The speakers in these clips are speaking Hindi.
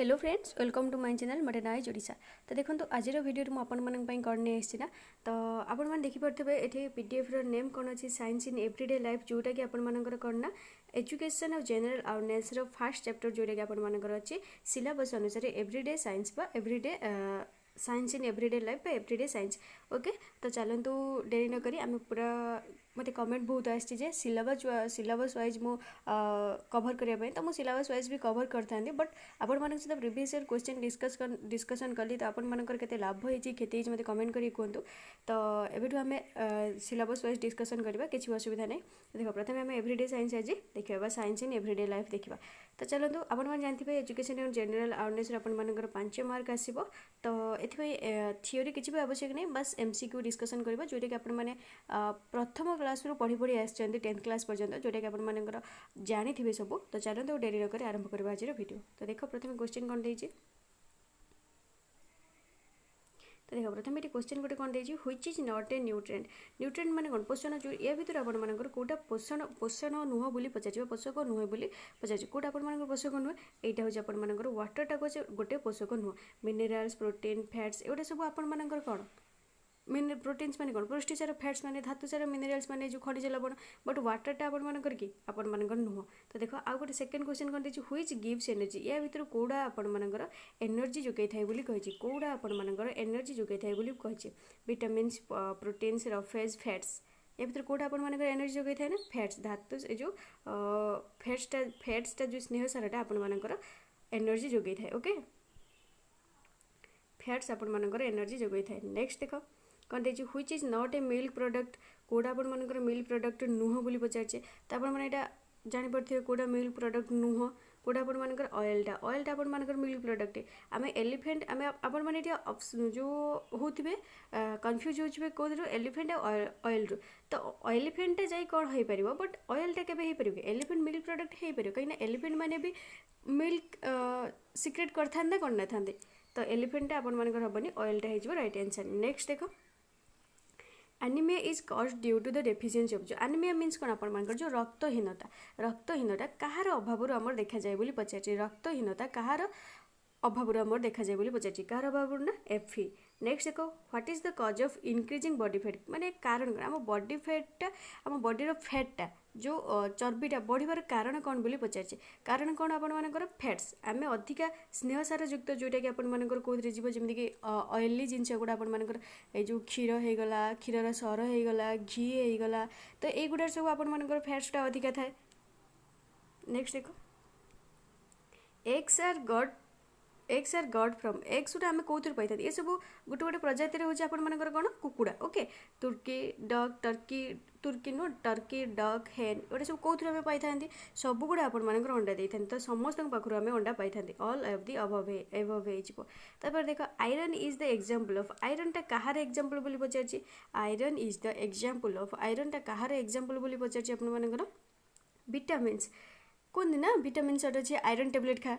Hello friends, welcome to my channel मटे नाइज ओडिशा। तो देखो आज भिडियो मुझे कौन नहीं आसी ना, तो आपण मैंने देखिपे ये पीडीएफ नेम कौन अच्छी साइंस इन एवरीडे लाइफ, जोटा कि आपर कौन ना education of general awareness first chapter जोटा कि आपर अच्छी सिलेबस अनुसार एवरीडे साइंस बा everyday science in everyday life बा एवरीडे साइंस। ओके, तो चलतु डेरी न करी आम पूरा मत कमेंट बहुत आसी सिलेबस वाइज मु कवर करने, तो मुझे सिलेबस वाइज भी कवर करता, बट आपण मान सहित प्रिवियस ईयर क्वेश्चन डिस्कसन कली, तो आपंकर के लाभ होती क्षति मत कमेंट करी कहतु। तो एबेठू आम सिलेबस वाइज डिस्कसन करवा, किसी असुविधा नहीं। देखो प्रथम आम एवरीडे साइंस आज देखा, साइंस इन एवरीडे लाइफ देखा। तो चलतु आपने जानते एजुकेशन एंड जनरल अवेयरनेस आपर 5 मार्क आसो। तो ये थियोरी किसी भी आवश्यक नहीं, बस एमसीक्यू डिस्कसन करवा, जोटा कि आपने प्रथम क्लास रू पढ़ी पढ़ी आस 10th क्लास पर्यंत, जोटा कि आपर जानी सब। तो चलते डेरी नक आरंभ करवा आज वीडियो। तो देख प्रथम क्वेश्चन कौन देती, तो देखो प्रथम ये क्वेश्चन गोटे कौन देती, which is not A nutrient. Nutrient माने कौन, पोषण। जो या भितर आपर कौटा पोषण पोषण नुह बोली पचार, पोषक नुहे बोली पचार, कौटा आपर पोषक नुहे। यहाँ हूँ आपर वाटरटा गोटे पोषक नुह। मिनेराल्स, प्रोटीन, फैट्स एगुटा सब आपर कौन प्रोटीन्स माने कौन, पुष्टिसार, फैट्स माने धातुसार, मिनेराल्स माने जो खनिज लवण, बट वाटरटा आपर कि आपर नुह। तो देखो आउ गोटे सेकेंड क्वेश्चन कौन देती, व्हिच गिव्स एनर्जी। या भितर कौड़ा आपर एनर्जी जोगाई थाए बोली कही, कौड़ा आपर एनर्जी जोगाई थाए बोली कही। विटामिन्स, प्रोटीन्स, रफेज, फैट्स, या भितर कौटा आपर एनर्जी जोगाई थाए ना, फैट्स, धातु जो फैट्सटा जो स्नेह सारटा आपर एनर्जी जोगाई थाए। ओके, फैट्स आपर एनर्जी जोगाई थाए। नेक्स्ट देख कौन देखिए, which is not a milk product. कौटा आपर मिल्क प्रोडक्ट नुह बोली पचारे, तो आपटा जापे कौटा मिल्क प्रोडक्ट नुह, कौटा आपर ऑयलटा आपर मिल्क प्रोडक्ट। आम एलिफेंट आम आपने जो होते कन्फ्यूज होते कौन एलिफेंट ऑयल रू, तो एलिफेंटा जाए कौन हो पार, बट ऑयलटा के पार, एलिफेंट मिल्क प्रोडक्ट हो पार, कहीं एलिफेंट मैंने भी मिल्क सिक्रेट करते कौन ना, तो एलिफेंटा आपर हेनी, ऑयलटा हो राइट आंसर। नेक्स्ट देख, anaemia is cause due to the deficiency of. जो एनीमिया मीन्स कौन, आपर जो रक्तहीनता कहार अभाव आमर देखा जाए बोली पचार, रक्तहीनता कहार अभाव आमर देखा जाए बोली पचार, कहार अभाव ना एफी। नेक्स्ट देखो, व्हाट इज द कज ऑफ इंक्रीजिंग बॉडी फैट। माने कारण आम बॉडी फैटा, आम बॉडी फैटा जो चर्बीटा बढ़िबार कारण कौन बोली पचार, कारण कौन आपर फैट्स। आम अधिका स्नेह सार युक्त जोटा कि आपर कौन जीव, जमीक ऑयली जिनस गुड़ा आपर जो क्षीर होगला, क्षीर सर होगला, घी होगला, तो युड़ा सब आपर फैट्सटा अधिका थाए। नेक्स्ट देखो, eggs are got from. Eggs गुटा आम कौन पाई, ये सब गोटे गोटे प्रजातिर हूँ आपर कौन कुकुड़ा। ओके, तुर्की डक, तुर्की नु टर्की, डक, हेन, ये सब कौन आम पाई, सब गुड़ा आपर अंडा दे था, तो समस्त पाखु आम अंडा पाई था। ऑल ऑफ दी एबव हो। देख, iron is the example of. आयरनटा कहार एग्जांपल बोली पचार, iron is the example of. आयरनटा कहार एग्जांपल बोली पचार आपर विटामिन्स कौन ना, विटामिन्स अच्छे आयरन टेबलेट खा।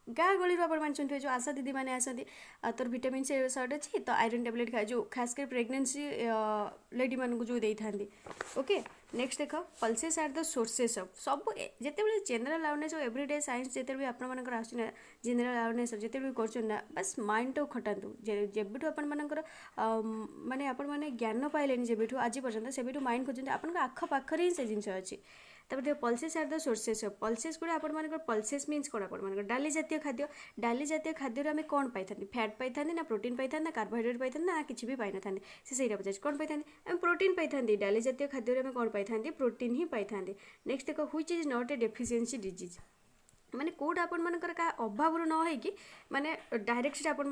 गाँ गली आप शुणुवे जो आशा दीदी मैंने आसती, तोर विटामिन सी सर्ट अच्छी, तो आयरन टेबलेट खा, जो खासकर प्रेगनेंसी लेडी मानक जो दे था। ओके, नेक्स्ट देख, pulses are the sources of. सब जिते जनरल अवेयरनेस और एवरीडे साइंस जिते भी आपर आसना, जनरल अवेयरनेस जिते भी कर, बस माइंड टाक खटातु। जब आपर माने आपण ज्ञान पाइले जब आज पर्यटन, से माइंड खोजते आप आखपाखर ही से जिनस अच्छी। तब pulses are the sources of. Pulses गुड़ा आपर पल्सेस मीन्स कौन, आपर डाली जातीय खाद्य। डाली जातीय खाद्य आम कौन पाई, फैट पाई ना, प्रोटीन पाई ना, कार्बोहाइड्रेट पाई ना, किसी भी पाई ना, से पचार कौन पाई, आम प्रोटीन पाई। डाली जातीय खाद्य आम कौन पाई, प्रोटीन ही पाई। नेक्स्ट देख, which is not A deficiency disease. माने कौटा आपर क्या अभाव न हो, माने डायरेक्ट आपर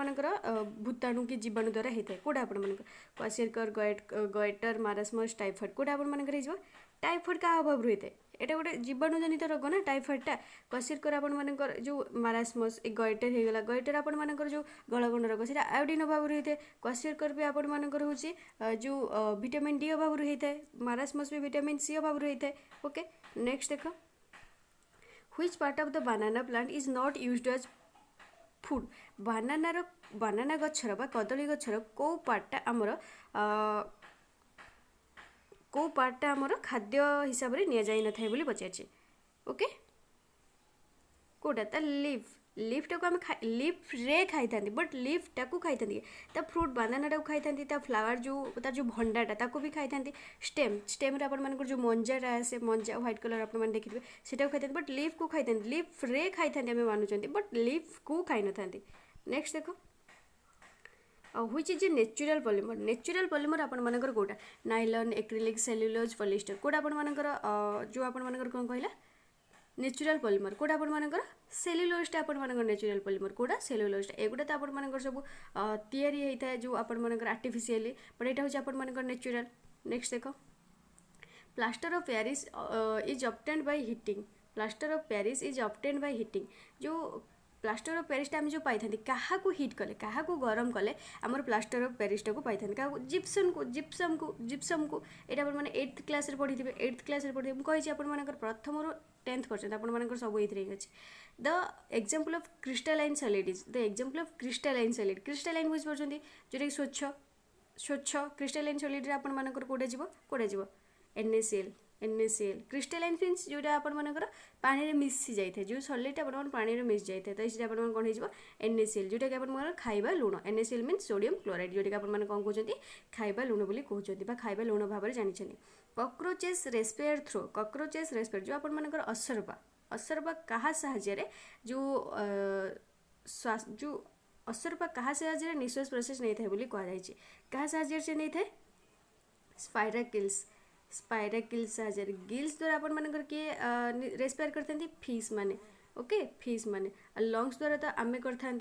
भूताणु कि जीवाणु द्वारा होता है। कौटा आपर क्वासियरकर, गॉइटर, मारास्मस, टाइफॉइड, कौटा आपर टाइफॉइड क्या अभाव होता है, यहाँ गोटे जीवाणु जनित रोग ना टाइफॉइडटा। क्वासियरकर आपर जो मारास्मस, गॉइटर होगला, गॉइटर आपर जो गलगंड रोग से आयोडीन अभाव होता है। क्वासियरकर भी आपर हूँ जो विटामिन डी अभाव होता है, मारास्मस भी विटामिन सी अभाव होता है। ओके, नेक्स्ट देख, which part of the banana plant is not used as food. Banana गछर बा कदली गछर को पार्टा आमर को पार्टा आमर खाद्य हिसाब से नि जाई न थाए बोली पचार। ओके, कोटा ता लीफ टाको आम लीफ रे खाई था बट लीफ टाको खाई था फ्रूट बानाना टाको खाई था फ्लावर जो तार जो भंडाटा ताको भी खाई था स्टेम रे अपन जो मंजाटा आसे मंजा व्हाइट कलर अपन देखिए सेटा खाई था बट लीफ को खाई था लीफ रे खाई था मानुंट बट लीफ को खाई न था। नेक्स्ट देख which is a natural polymer आपण मानकर कोटा नाइलॉन एक्रिलिक सेल्युलोज पॉलिस्टर कोटा आपण मानकर जो आपण मानकर कोन कहला नेचुरल पॉलीमर कोटा आपण मानकर सेल्युलोजटा आपण मानकर नेचुरल पॉलीमर कोटा सेल्युलोजटा एगुटा तो आपण मानकर सब तयारी होता है जो आपण मानकर आर्टिफिशियली बट एटा होची आपण मानकर नेचुरल। नेक्स्ट देखो plaster of Paris is obtained by heating plaster of Paris is obtained by heating जो प्लास्टर ऑफ पेरिस आम जो पाई क्या हिट कले क्या गरम कले आमर प्लास्टर ऑफ पेरिस को पाई क्या जिप्सम को यहाँ मैंने 8th क्लास पढ़ी थे 8th क्लास पढ़ी मुझे प्रथम रू 10th पर्यंत आप सब ये अच्छे the example of crystalline solid is the example of crystalline solid crystalline बुझीपार जोटा स्वच्छ स्वच्छ क्रिस्टालाइन सॉलिड आप कौटे जीव NaCl क्रिस्टालाइन मीन्स जोटा आप पानी में मिसी जाए जो सॉलिड आप पानी में मिस जाए तो ये आप कौन हो NaCl जोटा कि आप खाइबा लुण NaCl मीन्स सोडियम क्लोराइड जोटा कि आप कौन कहते खाइबा लुण बोली कहते खाइबा लुण भाव में जानी कॉकरोचेस रेस्पियर थ्रो कॉकरोचेस रेस्पियर जो आप असरपा क्या साहाय्य जो जो असरपा क्या साहाय्य निश्वास प्रश्वास नहीं था बोली कहुई क्या साहाय्य से नहीं था स्पाइराकिल्स साहाय्य गिल्स द्वारा अपन मानकर किए रेस्पायर करते फिश माने ओके फिश माने लंग्स द्वारा तो आमे करता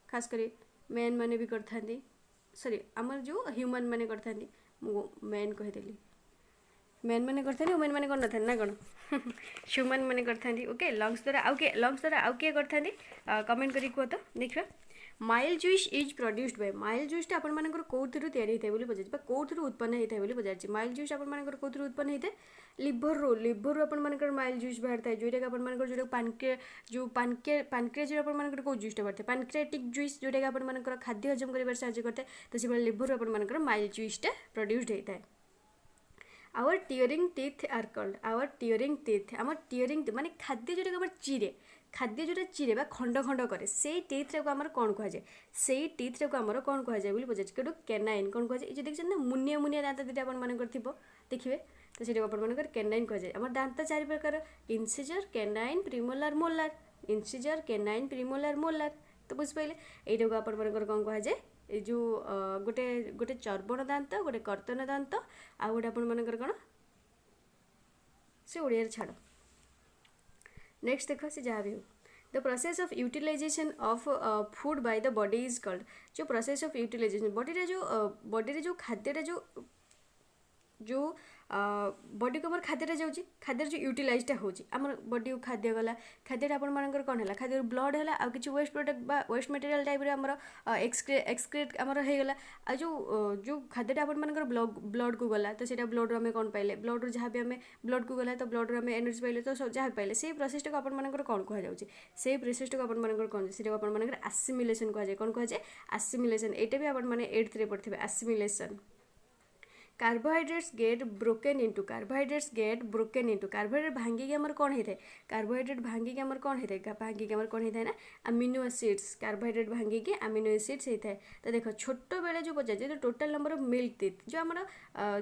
खास करी मैन माने भी करता सॉरी आमर जो ह्यूमन माने करता मैन कहीदेली मैन माने करता वुमेन माने कर ना ना कौन ह्यूमन माने करता ओके लंग्स द्वारा आउ किए करता कमेंट करी कह तो देखा bile juice is produced by bile जुइसटा आपण मानकर कोथुरु तयारी होता है बोली पचार कोथुरु उत्पन्न होता है बोली पचार माइल जुइस आपण मानकर कोथुरु उत्पन्न होता है लिभर आपण मानकर माइल जुइस बाहरता है जोटा आपण मानकर जोटा पानक्रिया जो आपण मानकर को जुइसटा बाहरता है पानक्रियाटिक जुइस जोटा कि आपण मानकर खाद्य हजम करिवार साहाय्य करता है तो से लिभर आपण मानकर माइल जुइसटा प्रोड्यूस्ड होता है। Our tearing teeth are called our tearing teeth आम टियरिंग माने खाद्य जोटा कि चिरे खाद्य जोटा चिरे बा खंड खंड करे से टीथ को आमर कौन कहुए से टीथ को आमर कौन कहुए बोली पचार क्यों कैनाइन कौन कहुए जो देखिए ना मुनिया मुनिया दांत दुटा आप देखिए तो से आप कैनाइन कहुए आम दांत 4 प्रकार incisor canine premolar molar incisor canine premolar molar तो बुझिपारे यही को आप कौन कहुए जो गोटे गोटे चर्बण दांत गोटे कर्तन दांत आ गोटे आप कौन से ओडिया छाड़। नेक्स्ट देखो से जहाँ भी हो the process of utilisation of food by the body is called जो प्रोसेस ऑफ यूटिलाइजेशन बॉडी रे जो खाद्य जो बॉडी को खाद्य जाऊँगी खाद्य जो यूटिलाइजटा होम बॉडी को खाद्य गला खाद्यटा आप कौन है खाद्य ब्लड है आ कि waste product waste material type आमर एक्सक्रेट आमर होगा आ जो खाद्यटा आप ब्लड को गला तो सीटा ब्लड आम कौन पाइले ब्लड जहाँ भी आम ब्लड को गला तो ब्लड आम एनर्जी पाइले तो जहाँ पाइले से प्रोसेस को आप कौन कहुए से प्रोसेस को आप कौन से आप आसिमिलेसन कहुए कौन कहुए आसिमिलेसन यहाँ भी आप 8th पढ़े assimilation carbohydrates get broken into carbohydrate भांगिकी आमर कौन होता है कार्बोहाइड्रेट भांगिकी आमर कौन होता है भांगिकी आमर कौन होता है ना अमीनो एसिड्स कार्बोहाइड्रेट भांगिकी अमीनो एसिड्स होता है। तो देखो छोट बेले जो पचार जो total number of milk teeth जो आमर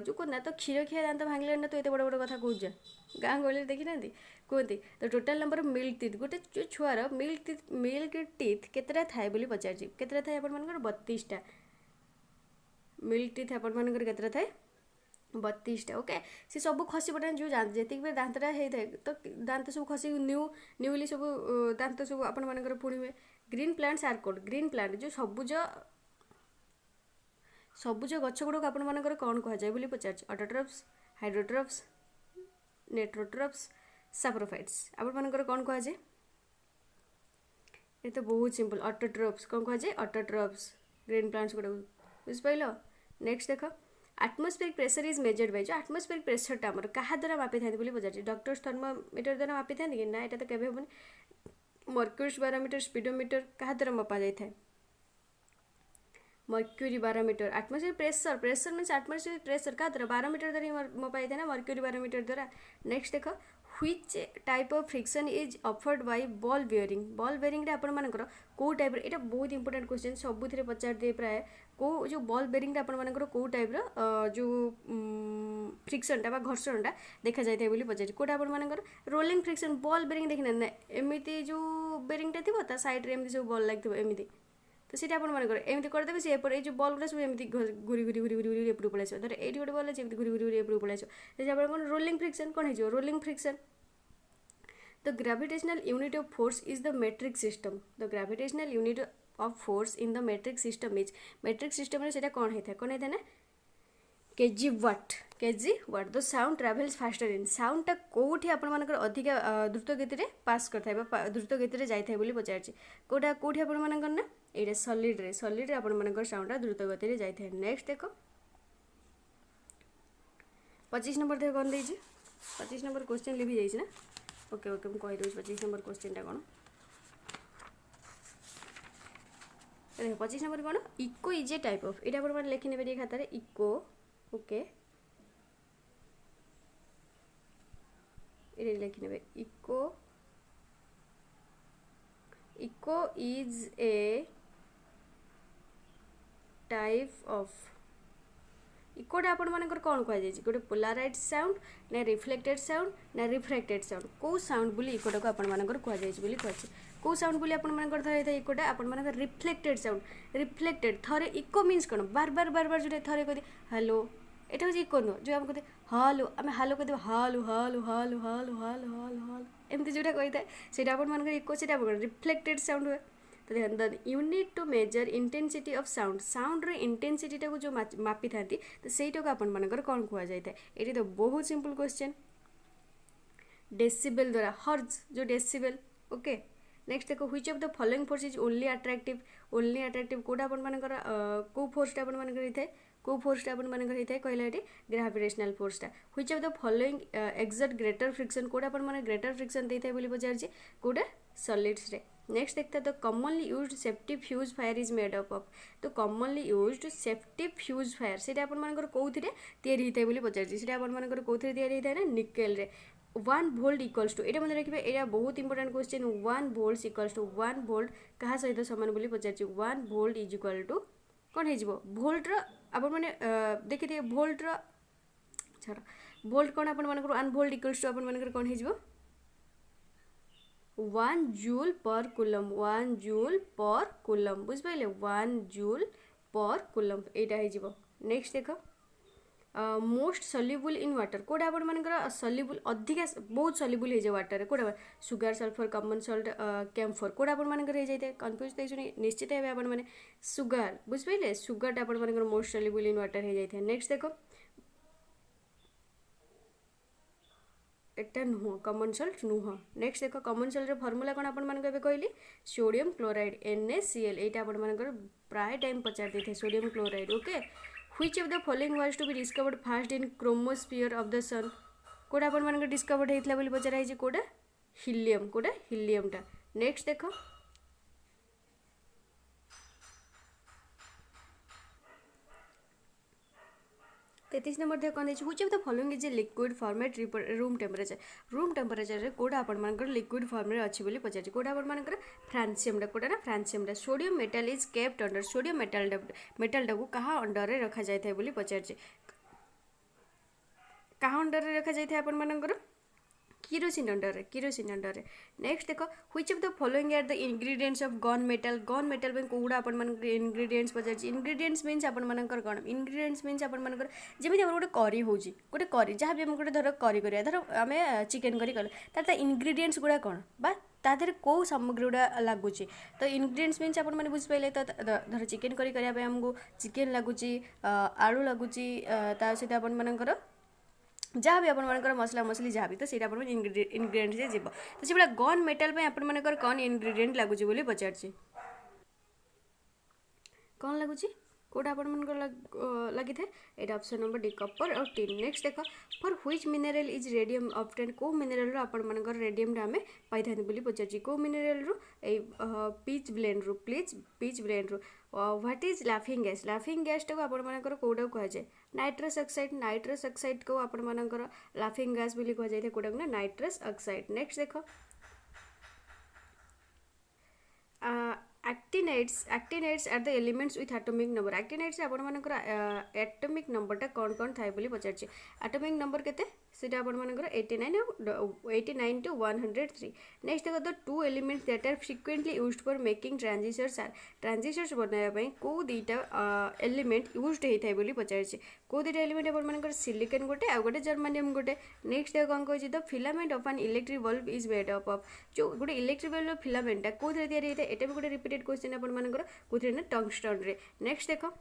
जो कहना तो क्षीर खिया दांत भांगे ना तो ये बड़ बड़ कथा कह गाँ गहली देखी ना कहते तो total number of milk teeth गोटे जो छुआर मिल्क टीथ केतटा थाए बोली पचार केतटा थाए आप 32टा मिल्क टीथ आप केतटा थाए 32टा ओके सी सब खसी पड़े जो जी भी दांतटा होता है तो दांत सब खसी न्यूली सब दांत सब आप पुणी हुए। Green plants are called green plant जो सबुज सबुज गछ गुड़क आप कौन कहुए बोली पचार ऑटोट्रॉप्स हाइड्रोट्रॉप्स नेट्रोट्रॉप्स सैप्रोफाइट्स आप कौन कहुए ये तो बहुत सिंपल ऑटोट्रॉप्स कौन कहुए ऑटोट्रॉप्स ग्रीन प्लांट्स गुड़ा बुझिपाल। नेक्स्ट देख atmospheric pressure is measured bye जो एटमॉस्फेरिक प्रेशरटा आमर क्या द्वारा मापी था बोली पचार डॉक्टर्स थर्मोमीटर द्वारा मापी था कि ना यहाँ तो केवे हेनी मर्क्यूरी बारोमीटर स्पीडोमीटर क्या द्वारा मपा जाए mercury barometer atmospheric pressure means atmospheric pressure क्या द्वारा बारोमीटर द्वारा मपा जाए ना मर्क्यूरी बारोमीटर द्वारा। नेक्स्ट देख which type of friction is offered by ball bearing ball bearing रे आपण मानकर को टाइप एटा बहुत इंपोर्टेंट क्वेश्चन सबुथिरे पचार दे प्राय को जो बॉल बेरिंग आपण मानकर को टाइप जो फ्रिक्शन बा घर्षण देखा जाए बोली पचार कोटा आपण मानकर रोलिंग फ्रिक्शन बॉल बेरिंग देखना ना एमती जो बेरिंगटा थी ता साइड रे एमती सब बॉल लगे एमती तो सीटा आपण मानकर एमती करदेबे से एपर जो बॉल गुड़ा सब एमती घूरी घूरी घूरी घूरी एपटू पळै आसो धर एठी गोटे बॉल अछि एमती घूरी घूरी घूरी एपटू पळै आसो जे आपण कोन रोलिंग फ्रिक्शन कोन हे जो rolling friction the gravitational unit of force is the metric system the gravitational unit of force in the metric system is metric system रे सेटा कोन हेता ना KG what the sound travels faster in साउंडटा कोठी आपण मानकर अधिक द्रुत गति रे पास करथाय द्रुत गति रे जाय थाय बोली पचारछि कोटा कोठी आपण मानकर ना एटा सॉलिड रे आपण मानकर साउंडटा द्रुत गति रे जाय थाय नेक्स्ट देखो 25 नंबर देखो कोन देछि 25 नंबर क्वेश्चन लिखि जाइछि ना ओके ओके हम कहि दोछि 25 नंबर क्वेश्चन टा कोन देखो 25 नंबर कोन echo is a type of एटा आपण मान लिखि नेबे खाता रे इको ओके ये लिखि नेबे echo is a type of इकोटा आपण मानकर कोन कह जाय गोटे पोलाराइज साउंड ना रिफ्लेक्टेड साउंड ना रिफ्रैक्टेड साउंड को साउंड बोली इकोटा को आपण मानकर कह जाय बोली कहछि को साउंड बोली आपण मानकर धरै था इकोटा आपण मानकर रिफ्लेक्टेड साउंड रिफ्लेक्टेड थरे इको मीन्स कोन बार बार जोटे थरे कहते हेलो एटा हो इको नो जो हम कहते हालो आम हालो कहते हालो हालो हालो हालो हालो हालो हालो एमती जोटा कही था सेटा आपण मानकर इको सेटा रिफ्लेक्टेड साउंड हुए तो देखो the unit to measure intensity of sound रे इंटेंसिटी टाको जो मापी थांती तो सेटा को आपण मानकर कोन कुआ जाय था एटी तो बहुत सिंपल क्वेश्चन डेसिबल द्वारा हर्ज जो डेसिबल ओके नेक्स्ट देखो which of the following force is only attractive कोटा आपण मानकर को फोर्सटा आपण मानकर हिथाय को फोर्सटा आपण मानकर हिथाय कहला एटी ग्रेविटेशनल फोर्सटा which of the following exert greater friction कोटा आपण माने ग्रेटर फ्रिक्शन देथाय बोली पचारछि कोटा सॉलिड्स रे नेक्स्ट देखता तो commonly used safety fuse wire is made up of तो commonly used safety fuse wire सेटा आपण मानकर कोउथिरे तयारी हिथाय बोली पचारछि सेटा आपण मानकर कोउथिरे तयारी हिथाय ना निकेल रे 1 वोल्ट इक्वल्स टू एटा मन रखिबे एटा बहुत important question 1 volt equals to 1 volt कहा सहित समान बोली पचारछि 1 वोल्ट इज इक्वल टू कोन हे जिवो वोल्ट रो आपण माने देखि दे वोल्ट रो छाड़ वोल्ट कोन आपण मानकर 1 वोल्ट इक्वल्स टू आपण मानकर कोन हे जिवो 1 जूल पर कूलम बुझ पाइले 1 जूल पर कूलम एटा हे जिवो नेक्स्ट देखो मोस्ट सल्युबल इन वाटर कोडा आपण मानकर सल्युबल अधिक बहुत सल्युबल हे जे वाटर रे कोडा sugar sulphur common salt camphor कोडा आपण मानकर हे जाइते कंफ्यूज तै सुनी निश्चित हे आपण माने सुगर बुझ पाइले सुगर आपण मानकर मोस्ट सल्युबल इन वाटर हे जाइते नेक्स्ट देखो एटा नुह कॉमन सॉल्ट नुह नेक्स्ट देखो कॉमन सॉल्ट रे फार्मूला कोन आपण मानकर कहली सोडियम क्लोराइड NaCl एटा आपण मानकर प्राय टाइम पचार देथे sodium chloride okay which of the following was to be discovered first in chromosphere of the sun कोडा आपण मानकर डिस्कवर्ड हेतला बोली पचार है जे कोडा हीलियम टा नेक्स्ट देखो 33 नंबर देखो कौन which of the following is a liquid format room temperature रे कोडा आपण मानकर लिक्विड फॉर्म रे अछि बोली पचार कोडा आपण मानकर फ्रांसियम डा कोडा ना फ्रांसियम डा sodium metal is kept under sodium metal डा को कहा अंडर रे रखा जाय थाय बोली पचार कहा अंडर रे रखा जाय थाय आपण मानकर किरोसिन अंडर रे नेक्स्ट देखो which of the following are the ingredients of gun metal में कोडा आपण मानकर इंग्रेडिएंट्स पचार इंग्रेडिएंट्स मींस आपण मानकर कोन इंग्रेडिएंट्स मींस आपण मानकर जेमि हमर गोटे करी होउची गोटे करी जहां भी हम गोटे धर करी करिया धर हमें चिकन करी कर तार इंग्रेडिएंट्स गुडा कोन बा ता देहरे को सामग्री गुडा लागुची तो इंग्रेडिएंट्स मींस आपण माने बुझ पाइले तो धर चिकन करी करिया पे हमको चिकन लागुची आलू लागुची ता सहित आपण मानकर जहाँ भी आपण मानकर मसला मसली जहाँ भी तो सीटा आपण इंग्रेडिएंट्स जे जीव तो सेबला गन मेटल पे आपण मानकर कोन इंग्रेडिएंट लागुची बोली पचारछि कोन लागुची कोटा आपण लगी थे एटा ऑप्शन नंबर डी कपर और टिन। नेक्स्ट देख for which mineral is radium obtain को मिनरल रो आपण मानकर रेडियम रा हमें पाई थानी बोली पचारची को मिनरल रो ए पीच ब्लेंड रो पीच ब्लेंड रो व्हाट इज लाफिंग गैस टाको आपण मानकर कोडा कह जाए नाइट्रस ऑक्साइड को आपण मानकर लाफिंग गैस बोली कह जाए कोडा ना नाइट्रस ऑक्साइड। नेक्स्ट देखो actinides are the elements with atomic number। actinides आपण मानकर एटॉमिक नंबरटा कौन कौन थाए बोली पचारछि एटॉमिक नंबर केते सेटा आपण मानकर 89 to 103। नेक्स्ट देखो the two elements that are frequently used for making transistors आर ट्रांजिस्टर्स बनाया पई को दीटा एलिमेंट यूज्ड हेइ थाए बोली पचारछि को दीटा एलिमेंट आपण मानकर सिलिकॉन गोटे आ गोटे जर्मेनियम गोटे। नेक्स्ट देखो कौन कहछि the filament of an electric bulb is made up of जो गोटे इलेक्ट्रिक बल्ब फिलामेंट को तयारी हेइ एटा भी गोटे रिपीटेड क्वेश्चन आपण मानकर कोथि ना टंगस्टन रे। नेक्स्ट देखो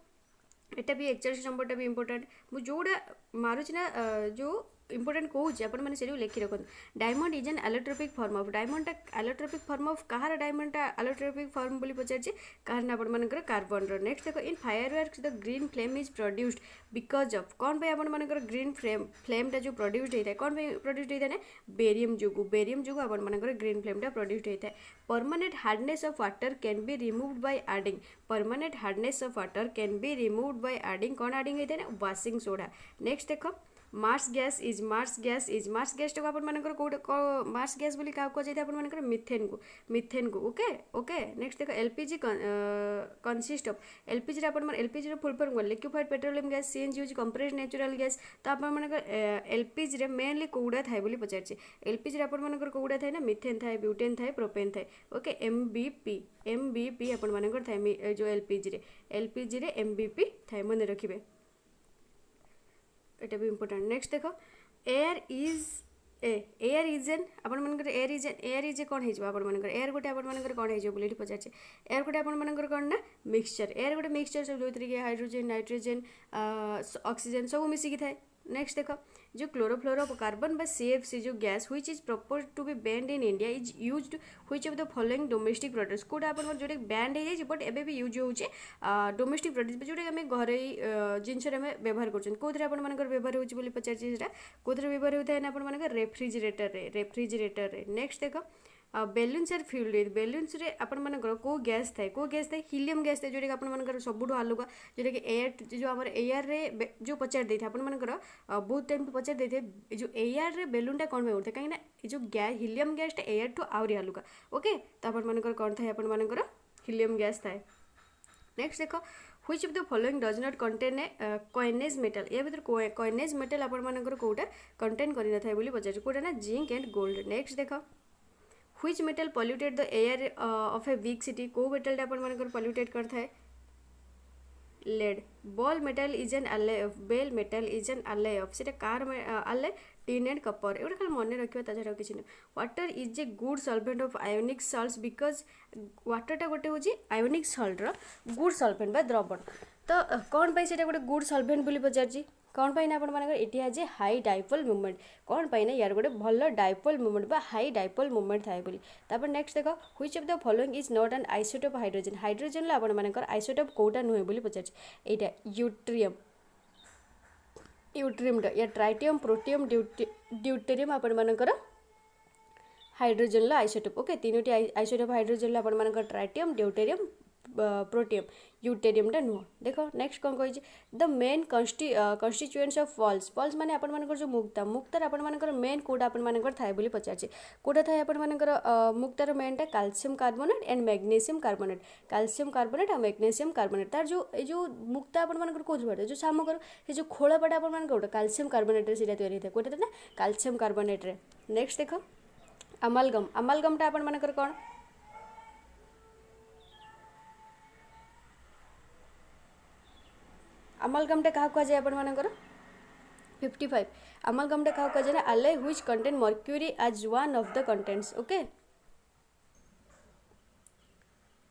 एटा भी 41 नंबरटा भी इंपोर्टेंट मु जोडा मारुछि ना जो इंपोर्टेंट कहूँ आपण मैंने से लिखि रखुन diamond is an allotropic form of डायमंडटा एलोट्रोपिक फॉर्म ऑफ कहार डायमंडटा एलोट्रोपिक फॉर्म बोली पचारछि कहार ना आपण मानकर कार्बन रो। नेक्स्ट देखो in fireworks the green flame is produced because of कौन पे आपण मानकर ग्रीन फ्लेमटा जो प्रोड्यूस्ड होता है कौन पे प्रोड्यूस्ड होता है बेरियम जोगु आपण मानकर ग्रीन फ्लेमटा प्रोड्यूस्ड होता है। Permanent hardness of water can be removed by adding permanent hardness of water can be removed by adding कौन एडिंग होता है वाशिंग सोडा। नेक्स्ट देखो मार्स गैस टाको आपण मानकर को मार्स गैस बोली का को जाय आपण मानकर मिथेन को ओके। नेक्स्ट देखो एलपीजी कंसिस्ट ऑफ एलपीजी आपण एलपीजी रो full form liquefied petroleum gas CNG use compressed natural gas तो आपण मानकर एलपीजी रे मेनली कोउडा थाय बोली पचारछि एलपीजी रे आपण मानकर कोउडा थाय ना मिथेन थाय ब्यूटेन थाय प्रोपेन थाय ओके। एमबीपी आपण मानकर थाय जो एलपीजी रे एमबीपी थाय मन रखिबे एटा भी इंपोर्टेंट। नेक्स्ट देखो एयर इज एन आपण मानकर एयर इज कौन हो आपण मानकर एयर गोटे आपण मानकर कौन हो बोली पचारछि एयर गोटे आपण मानकर कौन ना मिक्सचर एयर गोटे मिक्सचर सब जो तरीके हाइड्रोजन नाइट्रोजन ऑक्सीजन सब मिसिकी थाए। नेक्स्ट देखो जो क्लोरोफ्लोरो कार्बन बा सीएफसी जो gas which is propose to be banned in India is used which of the following domestic products कोटा आपण जोटे बैंड हो जाय बट एबे भी यूज होचे डोमेस्टिक प्रोडक्ट्स जोटे हमें घरे जिंस रे हमें व्यवहार करछन कोथरे आपण मानकर व्यवहार होची बोली पचारछि सेटा कोथरे व्यवहार होता है ना आपण मानकर रेफ्रिजरेटर रे। नेक्स्ट देखो balloons are filled with balloons रे आपण मानकर को गैस थाए हीलियम गैस थाए जोटे आपण मानकर सबुठो आलुका जोटे कि एयर जो हमर एयर रे जो पचार देथे आपण मानकर बहुत टाइम पचार देथे जो एयर रे बेलूनटा कोन में उठे काहे जो गैस हीलियम गैस टा एयर टू आउरी आलुका ओके तो आपण मानकर कोन थाए आपण मानकर हीलियम गैस थाए। नेक्स्ट देखो which of the following does not contain a coinage metal या भीतर कॉइनेज मेटल आपण मानकर कोटा कंटेन करि न थाए बोली पचार कोटा ना जिंक एंड गोल्ड। नेक्स्ट देखो which metal polluted the air of a big city को मेटल आपण मानकर पॉल्यूटेड करता है lead. Bell metal is an alloy of bell metal is an alloy of सेटा कार अले टिन एंड कपर एटा खाली मन रखियो ता छडा किछि न। Water is a good solvent of ionic salts because वाटरटा गोटे होची आयोनिक सॉल्ट रो गुड सॉल्वेंट बा द्रवण तो कौन पाई सेटा गोटे गुड सॉल्वेंट बोली पचारछि कौन पाई ना आपण मानकर एटी आज हाई डाइपोल मूवमेंट कौन पाई ना यार गोटे भल डाइपोल मूवमेंट बा हाई डाइपोल मूवमेंट थाए बोली। तापर नेक्स्ट देखो which of the following is not an isotope hydrogen ला आपण मानकर आइसोटोप कोटा नुहे बोली पचारछि एटा यूट्रियम या ट्राइटियम प्रोटियम ड्यूटेरियम आपण मानकर हाइड्रोजन ला आइसोटोप ओके तीनोटी आइसोटोप हाइड्रोजन ला आपण मानकर ट्राइटियम ड्यूटेरियम प्रोटियम यूटेरियमटा नुह। देखो नेक्स्ट कौन कही द मेन कन्स्टिट्यूएंट्स ऑफ पल्स माने आपण मानकर जो मुक्तार आपण मानकर मेन कोटा आपण मानकर थाए बोली पचारछि कोटा थाए आपण मानकर मुक्तार मेनटा calcium carbonate and magnesium carbonate और मैग्नीशियम कार्बोनेट तार जो मुक्ता आपण मानकर कोथि बाटे जो सामकर हे जो खोळापाटा आपण मानकर कैल्शियम कार्बोनेट रे सिटा तयारी थाए कोटा ना कैल्शियम कार्बोनेट रे। नेक्स्ट देखो अमालगमटा आपण मानकर कोन अमालगमटा क्या कह जाए आपण मानकर 55 अमालगमटा क्या कह जाए alloy which contain mercury as one of the contents okay.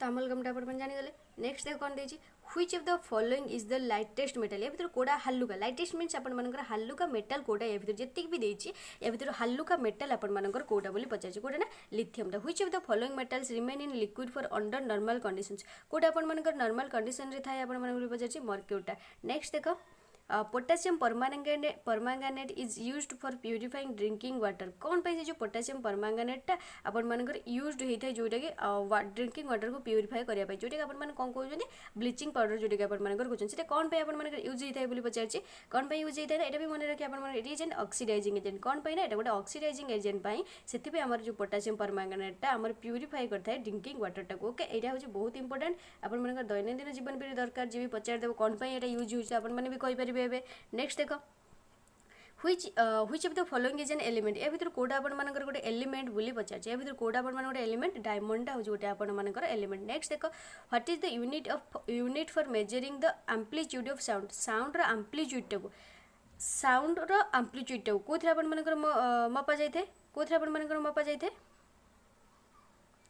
तो अमलगमटा आपण जानीगले। नेक्स्ट देख कौन देछि which of the following is the lightest metal या भीतर कोडा हल्लुका लाइटेस्ट मीन्स आपण मानकर हल्लुका मेटल कोडा या भीतर जेतिक भी देछि या भीतर हल्लुका मेटल आपण मानकर कोडा बोली पचाछि कोडा ना lithium the which of the following metals remain in liquid for under normal conditions कोडा आपण मानकर नॉर्मल कंडीशन रे थाय आपण मानकर पचाछि मर्क्यूरीटा। नेक्स्ट देखो potassium permanganate is used for purifying drinking water कौन पे जो पोटासियम परमांगानेटा आपण मानकर यूज्ड होता है जोटा कि ड्रिंकिंग वाटर को प्यूरिफाई करने जोटा कि आपण कौन कहते ब्लीचिंग पाउडर जोटा कि आपण मानकर कहते कौन पे आपण मानकर यूज होता है बोली पचार कौन पे यूज होता है एटा भी मन रखिए आपण मानकर it is an oxidising agent कौन पे ना एटा गोटे ऑक्सीडाइजिंग एजेंट पाई सेति पे हमर जो पोटासियम परमांगानेटा हमर प्यूरिफाई करता है ड्रिंकिंग वाटर टाको ओके एटा होची बहुत इंपोर्टेंट आपण मानकर दैनंदिन जीवन पे दरकार जे भी पचार देबो कौन पे एटा यूज होची आपण माने भी कहि परिबे। नेक्स्ट देखो which of the following is an element या भीतर कोडा आपण मानकर गोटे एलिमेंट बोली पचार या भीतर कोडा आपण मान गोटे एलिमेंट डायमंड टा हो गोटे आपण मानकर एलिमेंट। नेक्स्ट देखो what is the unit for measuring the amplitude of sound sound रो एम्प्लीट्यूड टा कोथरे आपण मानकर मपा जायथे कोथरे आपण मानकर मपा जायथे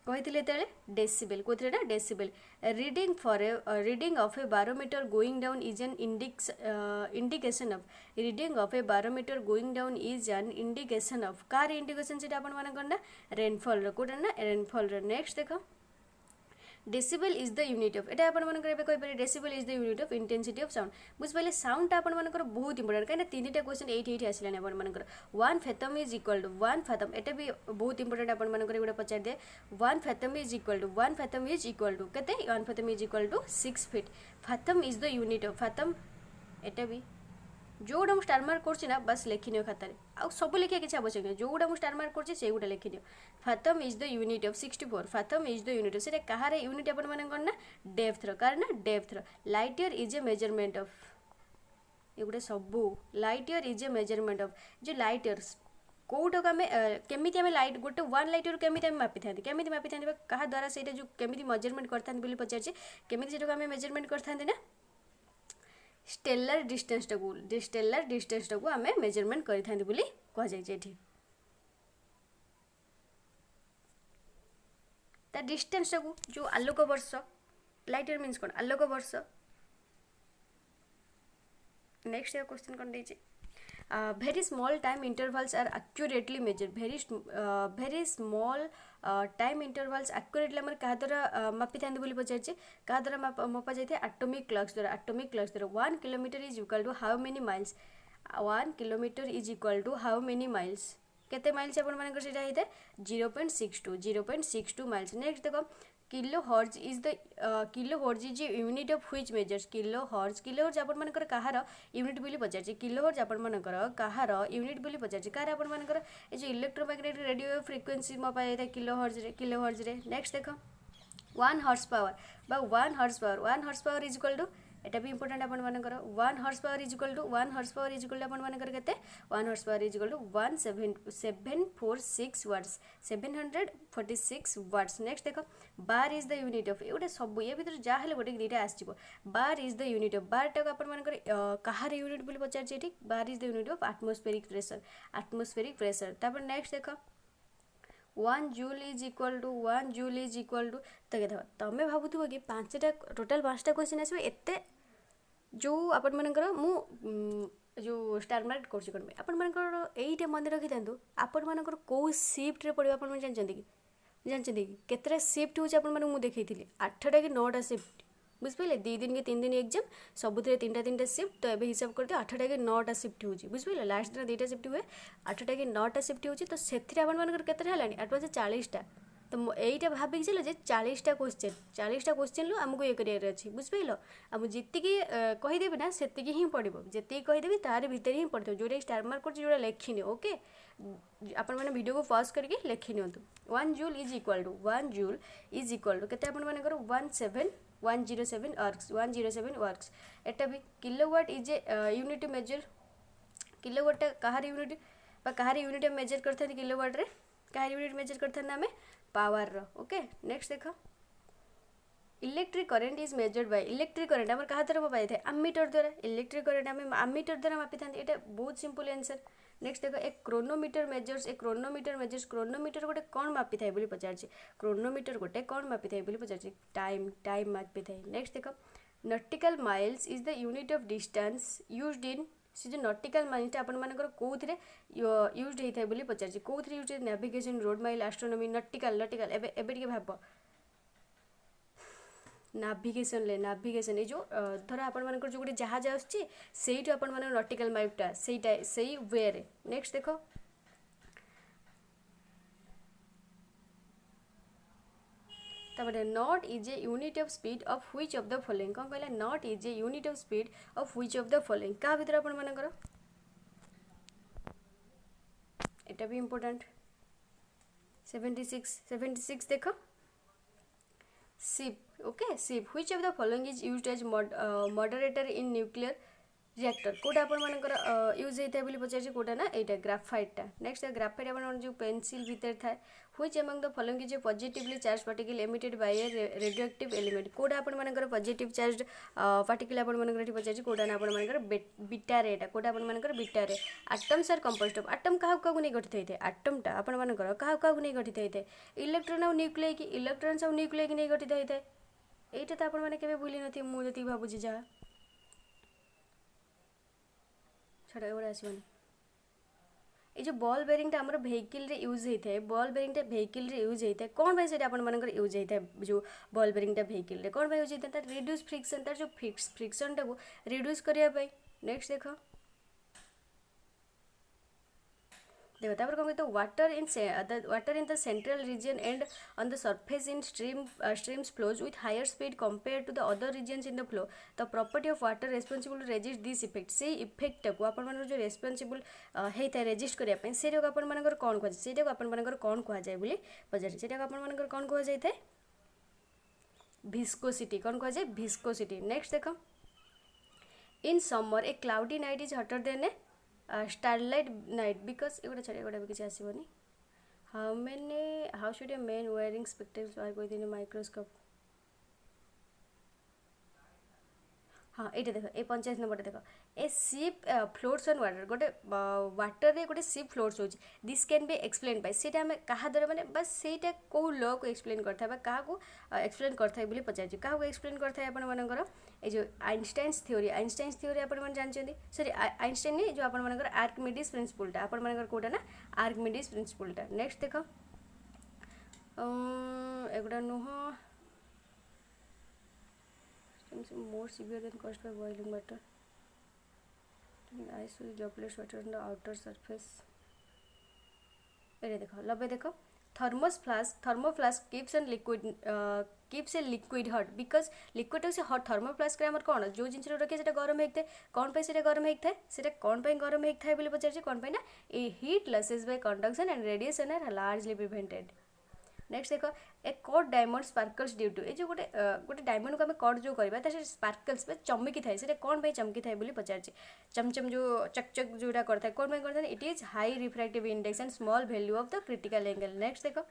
कही डेसिबल कोथरे ना decibel reading of A barometer going down is an indication of reading of A barometer going down is an indication of car indication से आपण मानकर ना रेनफॉल रो कोटा ना रेनफॉल रो। नेक्स्ट देखो decibel is the unit of एटा आपण मानकर एबे कहि पारे decibel is the unit of intensity of sound बुझ पाले साउंड आपण मानकर बहुत इंपोर्टेंट काहे ना तीनटा क्वेश्चन एठी आसिलाने आपण मानकर 1 fathom is equal to 1 fathom एटा भी बहुत इंपोर्टेंट आपण मानकर एगुडा पचार दे 1 फैथम इज इक्वल टू केते 1 fathom is equal to 6 feet fathom is the unit of fathom एटा भी जोड़ा मुझे स्टार मार्क करछि ना बस लिखिनियो खातारे आ सब लिखिया किछि आवश्यक नहीं जोड़ा मुझे स्टार मार्क करछि सेगुडा लिखिनियो। Fathom is the unit of 64 fathom is the unit of सेटा कहारे यूनिट आपण माने करना डेप्थ रो कारण ना डेप्थ रो light year is a measurement of एगुडा सबु light year is a measurement of जो लाइट ईयर्स कोटक आम केमी आम लाइट गोटे 1 लाइट ईयर केमी मापी था केमी मापी था क्या द्वारा से जो केमी मेजरमेंट करते पचार केमी से आम मेजरमेंट करते ना स्टेलर डिस्टेंस टाको आम मेजरमेंट करथांती बोली कह जाय ता डिस्टेंस टाको जो आलोक वर्ष लाइट ईयर मीन्स कौन आलोक वर्ष। नेक्स्ट क्वेश्चन कौन देछि very small time intervals are accurately measured very small time intervals accurately हमर कहा द्वारा मापी था बोली पचार क्या द्वारा मपा जाए एटॉमिक क्लॉक्स द्वारा 1 kilometre is equal to how many miles 1 kilometre is equal to how many miles केते माइल्स आपण मानकर सेटा हेते 0.62 माइल्स। नेक्स्ट देखो kilo hertz is unit of which measures kilo hertz आपण मानकर कहार यूनिट बोली पचार किलो हर्ज आपण मानकर कहार यूनिट बोली पचार कार आपण मानकर ए जो इलेक्ट्रोमैग्नेटिक रेडियो फ्रीक्वेंसी मपा जाए किलो हर्ज रे। नेक्स्ट देखो 1 horse power is equal to एटा भी इंपोर्टेंट आपण मानकर 1 horse power is equal to आपण मानकर केते 1 horse power is equal to 746 watts 746 watts. Next देखो bar is the unit of एटा सब ये भीतर जा हेले गोटे दीटा आसीबो bar is the unit of bar टाको आपण मानकर कहार यूनिट बोली पचार ठीक bar is the unit of atmospheric pressure. तापर नेक्स्ट देखो 1 जूल इज इक्वल टू तो क्या तमें भावुव कि 5टा टोटाल 5टा क्वेश्चन आसो एते जो आपण मानकर मु जो स्टार मार्क करछि कोन आपण मानकर एइटे मन रखि थांतु आपण मानकर को शिफ्ट रे पड़िबा आपण जानचंदी कि केतरा शिफ्ट होछि आपण माने मु देखैथिली 8टा कि 9टा शिफ्ट बुझिपारे 2 दिन कि 3 दिन एग्जाम सबुतरे 3टा शिफ्ट तो एबे हिसाब करते 8टा कि 9टा शिफ्ट होछि बुझिपारे लास्ट दिन 2टा शिफ्ट हुए 8टा कि 9टा शिफ्ट होछि तो सेथिरे आपण मानकर केतरा हलानी 8 बजे 40टा तो एइटा भाबिक चलो जे 40टा क्वेश्चन लो हमको ये करियर अछि बुझिपाइलो हम जित्तिकी कहिदेबे ना सेतिकी ही पड़िबो जेतिकी कहिदेबे तार भीतर ही पड़तो जोरे स्टार मार्क कर जोरा लेखिनी ओके आपण माने वीडियो को पॉज करके लेखि नियंतु 1 जूल इज इक्वल टू केते आपण माने करो 107 वर्क्स एटा भी kilowatt is a unit measure kilowatt कहार यूनिट मेजर करथां किलोवाट रे कहार यूनिट मेजर करथां हमें पावर रो ओके। नेक्स्ट देखो electric current is measured by electric current हमर कहा द्वारा मापा जाय अमीटर द्वारा इलेक्ट्रिक करंट हम अमीटर द्वारा मापी था एटा बहुत सिंपल आंसर नेक्स्ट देख ए क्रोनोमीटर मेजर्स क्रोनोमीटर गोटे कौन मापी थाए बोली पचार क्रोनोमीटर गोटे कौन मापी थाए बोली पचार टाइम मापी थाए नेक्स्ट देख nautical miles is the unit of distance used in से जो नॉटिकल माइल्सटा आपण मानकर कोउथरे यूज्ड होता है बोली पचार कोउथरे use navigation road mile astronomy nautical एबे टिके भाब नाविगेशन ये जो धर आपण मानकर जो गोटे जहाज आसुची सेइटु आपण मानकर नॉटिकल माइलटा सेइटा सेई वे रे नेक्स्ट देखो तापर knot is a unit of speed of which of the following कौन कहला knot is a unit of speed of which of the following का भीतर आपण मानकर एटा भी इंपोर्टेंट 76 देखो ship okay ship which of the following is used as moderator in nuclear reactor कोटा आपण मानकर यूज होता है बोली पचार कोटा ना एटा ग्राफाइटा नेक्स्ट ग्राफाइट आपण जो पेंसिल भीतर था which among the following is a positively charged particle emitted by a radioactive element कोटा आपण मानकर पॉजिटिव चार्ज पार्टिकल आपण मानकर एटी पचार कोटा ना आपण मानकर बीटा रे एटा कोटा आपण मानकर beta ray atoms are composed of atom काहा काहा नै गठित होइते एटम टा आपण मानकर काहा काहा नै गठित होइते इलेक्ट्रॉन और न्यूक्लियस नै गठित होइते एटा त आपण माने केबे भूली नथि मु जति भाबुजी जा छड़ा एवढे आसवानी ये जो बॉल बेरिंग आम भेहिकल रे यूज होता है बॉल बेरिंग भेहिकल रे यूज होता है कौन भाई से आपण मानकर यूज होता है जो बॉल बेरिंग भेहिकल रे कौन भाई यूज होता है रिड्यूस फ्रिक्शन तार जो फ्रिक्शन टाको रिड्यूस करने नेक्स्ट देख देखो तापर कौन कहते water in the central region and on the surface in streams flows with higher speed compare to the other regions in the flow the property of water responsible to resist this effect से इफेक्ट को आपण मानकर जो रेस्पॉन्सिबल होता है रेजिस्ट करने पे से आपण मानकर कौन कह से आपण मानकर कौन कह जाए बोली पचार से आपण मानकर कौन कह जाए विस्कोसिटी कौन कह जाए विस्कोसिटी नेक्स्ट देखो in summer A cloudy night is hotter then A starlight night because एगोटा छाड़ एगोटा भी किसी आसबनी how should a man wearing spectacles work within a microscope हाँ ये देख ए 45 नंबर देख ए शिप फ्लोट्स ऑन वाटर गोटे वाटर रे गोटे शिप फ्लोट्स हो this can be explain by सेटा हमें कहा द्वारा माने बस सेटा को लॉ को एक्सप्लेन करथा बा कहा को एक्सप्लेन करथा बोली पचार कहा को एक्सप्लेन करथा आपण मानकर ए जो आइंस्टाइन्स थ्योरी आपण मन जानछन्ती सॉरी आइंस्टाइन ने जो आपण मानकर आर्किमिडीज प्रिंसिपलटा आपण मानकर कोटा ना आर्किमिडीज प्रिंसिपलटा नेक्स्ट देख एगुडा नुह more severe than caused by boiling water. Ice will droplets water on the outer surface. ये देखो लबे देखो thermoflask keeps a liquid hot because liquid से hot thermoflask रे हमर कोन जो जिंस रखे सेटा गरम हेकते कोन पे सेटा गरम हेकते सेटा कोन पे गरम हेकथाय बोली पचार छी कोन पे ना a heat losses by conduction and radiation are largely prevented. Next देखो a cut diamond sparkles due to ये जो गोटे डायमंड को आम कट जो करवा स्पार्कल्स चमकी थाए से कौन पे चमकी थाए बोली पचार चमचम जो चकचक जोटा करता है कौन पे करता है it is high refractive index and small value of the critical angle next देखो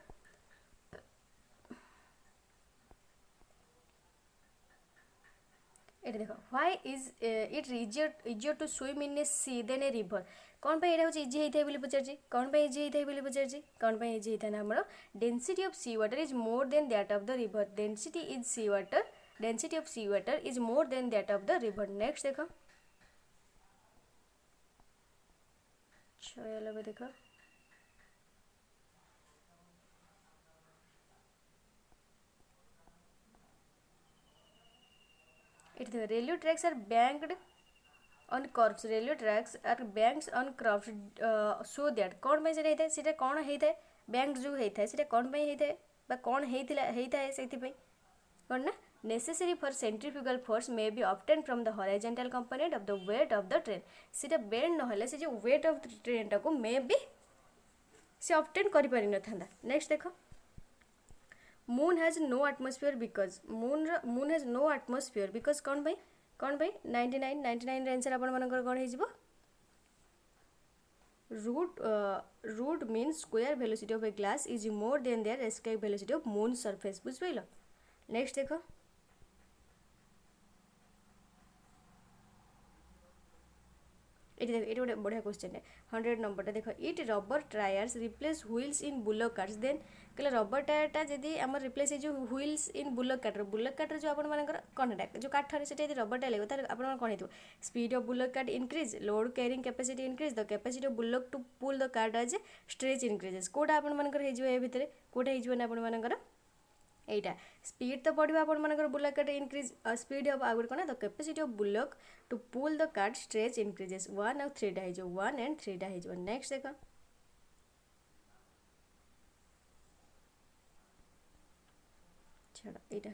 ये देखो why is it easier to swim in a sea than a river कौन पे ये इजी होता है बोली पचार कौन पे इजी होता है बोली पचार कौन पे इजी होता है ना हमरो density of sea water is more than that of the river density of sea water is more than that of the river next देखो चलो देखो it the railway tracks are banked on curves railway tracks are banked on curves so that कौन पे सेटा सेटा कौन होता है बैंक जो होता है सेटा कौन पे होता है बा कौन होता है से कौन ना necessary for centrifugal force may be obtained from the horizontal component of the weight of the train सेटा बेंड न से जो weight of the train टाको may be से obtain करि पारि न थांदा नेक्स्ट देखो moon has no atmosphere because moon has no atmosphere because कौन भाई 99 रे आंसर आपण मानकर कोन हे जिवो root means square velocity of a glass is more than their escape velocity of moon surface बुझ पाइलो नेक्स्ट देखो ये देख ये गोटे बढ़िया क्वेश्चन है 100 नंबर देख it rubber tyres replace wheels in bullock carts देन कहले रबर टायरटा जदि आम रिप्लेस जो व्हील्स इन बुलक कार्टर जो आपर कौनटा जो काठर से रबर टायर लगे तार आप कौन हो speed of bullock cart increase load carrying capacity increase the capacity of bullock to pull the cart as stretch increases कौटा आपर भितर कौटा होना एटा स्पीड तो बढ़िया आपर bullock cart increase speed of आगे कौन the capacity of bullock to pull the cart stretch increases 1 और 3 टा हो 1 एंड 3 टा हो नेक्स्ट देख छाड़ एटा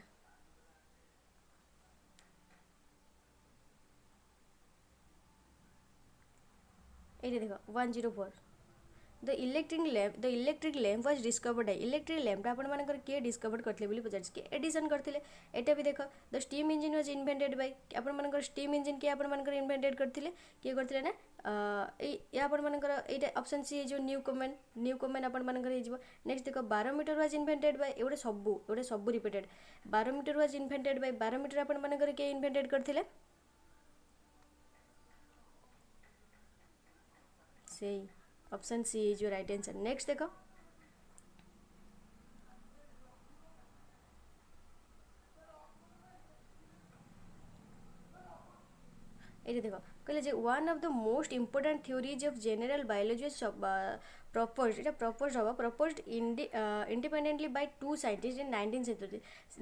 ये देख 104 the electric lamp was discovered electric लैम्पटा आप किए डिस्कवर करते पचार किए एडिशन करते एटा भी देख the steam engine was invented bye आप स्टीम इंजिन किए आप इन्वेंटेड करते किए करते ना ये ऑप्शन सी जो न्यू कमेंट आपर नेक्स्ट देख 12 मीटर वाज इन्वेंटेड बाय एवढे सब repeated 12 meter was invented by 12 meter आपर किए इन्वेंटेड करते से option C is your right answer next देखो ये देखो कहले जे one of the most important theories of general biology proposed independently by two scientist in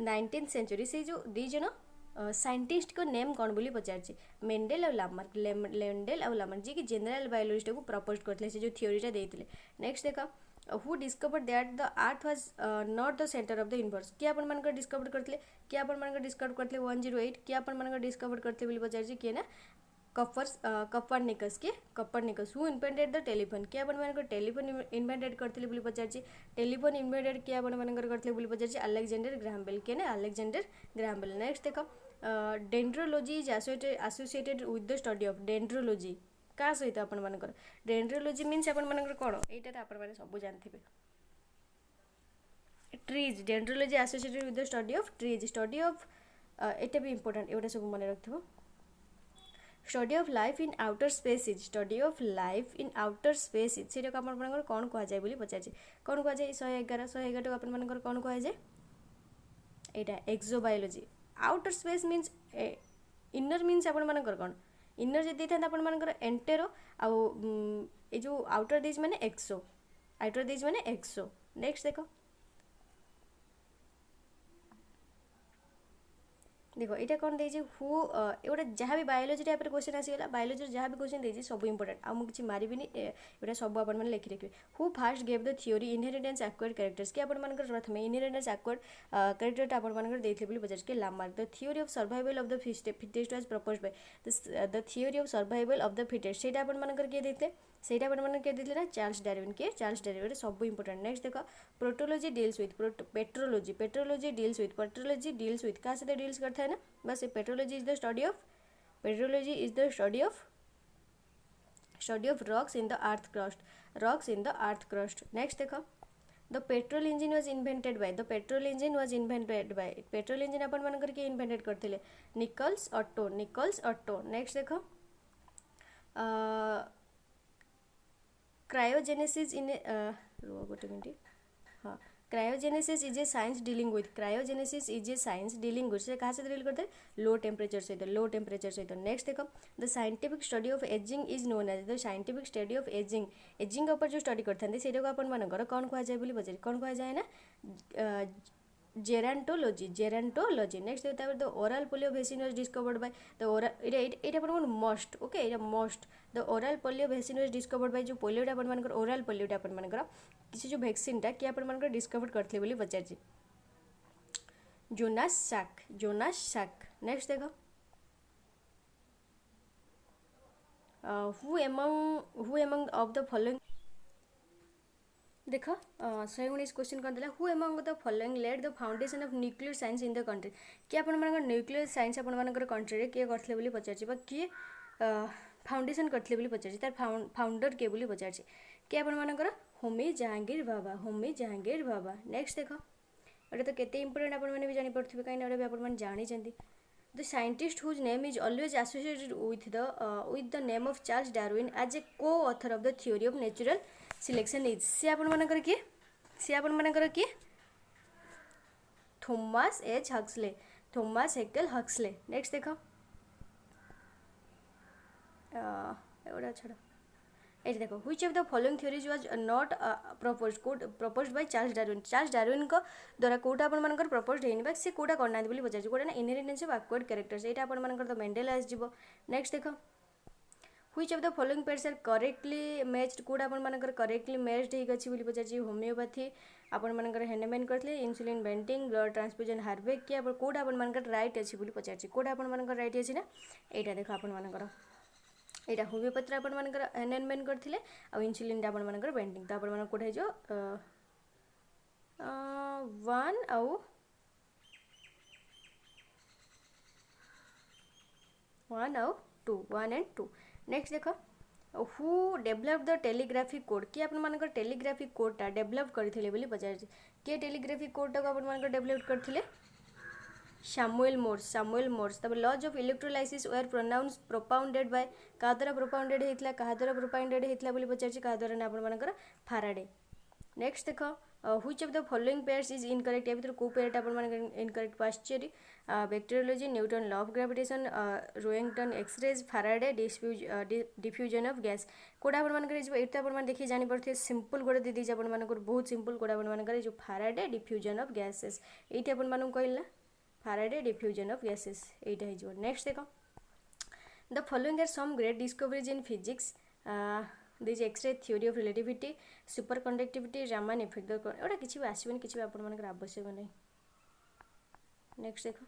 19th century से जो दी जन साइंटिस्ट को नेम कौन बोली पचार मेंडेल और लामार्क मेंडेल और लामार्क जी की जनरल बायोलॉजी को प्रपोज करते जो थ्योरीटा देते नेक्स्ट देखा who discover that the earth was not the centre of the universe किए आप डिस्कवर करते किए आप डिस्कवर करते 108 किए आप डिस्कवर करते बोली पचार किए ना Copernicus who invented the telephone किए आप टेलीफोन इन्वेंटेड करते बोली पचार टेलीफोन इन्वेंटेड किए आप करते बोली पचार अलेक्जेंडर ग्राहम बेल किए ना अलेक्जेंडर ग्राहम बेल नेक्स्ट देखो dendrology is associated with the study of dendrology क्या सहित आपर डेंड्रोलॉजी मीन्स आपर कौन यहाँ तो आप सब जानते trees dendrology associated with the study of एटा भी इंपोर्टेंट एटा सब मन रखिथो study of life in outer spaces study of life in outer spaces से कौन कहुए बोली पचार कौन कहुए 111 आपर कौन कहुए यहाँ exobiology outer space means inner means आपर कौन इनर जब था आपर एंटेरो आउ ये जो आउटर देज माने एक्सो आउटर देज माने एक्सो नेक्स्ट देखो देखो यहाँ कौन देजी हु एगोटे जहाँ भी बायोलॉजी टाइप क्वेश्चन आसीगला बायोलॉजी जहाँ भी क्वेश्चन देजी सब इंपोर्टेंट आ मुझे मारिबिनी यहाँ सब आप लिखि रखिए who fast gave the theory inheritance acquired characters कि आप प्रथम इनहेरिटेंस एक्वायर्ड कैरेक्टर आप देते पचार के Lamarck the theory of survival of the fittest was proposed by the theory of survival of the fittest से आप किए देते ସେଇଟା ଆପଣମାନେ କିଏ ଦେଇଥିଲେ ନା ଚାର୍ल्ସ ଡାରୱିନ୍ କିଏ ଚାର୍ल्ସ ଡାରୱିନ୍ ଏଟା ସବୁ ଇମ୍ପୋର୍ଟାଣ୍ଟ ନେକ୍ସଟ ଦେଖ petrology deals with petrology deals with क्या सहित डील्स करता है ना बस petrology is the study of rocks in the earth crust next देखो the petrol engine was invented by petrol engine अपन किए इन्वेंटेड करते निकल्स ऑटो नेक्स्ट देखो क्रायोजेनेसिस इन गोटे मिनट हाँ cryogenics is a science dealing with से कहाँ से डील करते हैं लो टेम्परेचर सहित नेक्स्ट देखो the scientific study of ageing is known as the scientific study of ageing ऊपर जो स्टडी करते हैं से आपर कौन कहुए बोली पचार कौन कहुए ना जेरांटोलॉजी नेक्स्ट देखो the oral polio vaccine was discovered by the oral ये मस्ट ओके ये must the oral polio vaccine was discovered by जो पोलियोटा अपन ओरल पोलियोटा अपन किसी जो वैक्सीनटा कि अपन डिस्कवर करते बोली पचार जोनास साक नेक्स्ट देखो who among of the following देख 119 क्वेश्चन कर देला who among the following led the foundation of nuclear science in the country कि आपण न्यूक्लियर साइंस आपण कंट्री किए करथिले बोली पचार किए फाउंडेशन करथिले बोली पचार तार फाउंडर किए बोली पचार कि आपण होमी जहांगीर बाबा नेक्स्ट देख ये तो केते इंपोर्टेंट आपण भी जानी पड़थिबे काई ना भी आपण जानी The scientist whose name is always associated with the name of Charles Darwin as a co-author of the theory of natural selection is से आपण मानकर किए से आपण मानकर किए थॉमस एच हक्सले थॉमस हेक्टल हक्सले नेक्स्ट देखो एवढा छाड़ ये देखो which of the following theories was not proposed by Charles Darwin Charles Darwin को द्वारा कोटा आपण मानकर proposed हेनी बा से कोटा करना बोली पचार कोटा ना inheritance of awkward characters एटा आपण मानकर तो मेंडेल आस जीवो नेक्स्ट देखो which of the following pairs are correctly matched Kota आपण मानकर correctly matched हेक अछि बोली पचार होमियोपैथी आपण मानकर Hahnemann करथले insulin Bentinck blood transfusion हार्वेक कि आपण कोटा आपण मानकर राइट अछि बोली पचार कोटा आपण मानकर राइट अछि ना एटा देखो आपण मानकर यहाँ होमियोपैथी आपण मानकर एनएनमेन करथिले आ इंसुलिन आपण मानकर बेंडिंग तो आपण मानकर कोठा जो 1 आउ 1 आउ 2 1 एंड 2 नेक्स्ट देखो who develop the telegraphic code कि आपण मानकर टेलीग्राफिक कोडटा डेभलप करथिले बोली पचार के टेलीग्राफिक कोडटा को आपण मानकर डेभलप करथिले Samuel Morse तब laws of electrolysis were propounded by का द्वारा propounded हेतला कहा द्वारा propounded हेतला बोली पचारछि कहा द्वारा ना आपण मानकर फाराडे नेक्स्ट देखो which of the following pairs is incorrect या भीतर को पेयरटा आपण मानकर incorrect Pasteur bacteriology Newton law of gravitation Roentgen X-rays Faraday diffusion of gas कोडा आपण मानकर जे एटा आपण मान देखि जानि परथे सिंपल गोडा दे दिज आपण मानकर बहुत सिंपल कोडा आपण मानकर जो फाराडे डिफ्यूजन ऑफ गैसेस एटा आपण मानन कहला Faraday diffusion of gases एटा है जो नेक्स्ट देखो the following are some great discoveries in physics this X-ray theory of relativity superconductivity Raman effect एटा किछि भी आसीबन किछि भी आपण मानकर आवश्यक नै नेक्स्ट देखो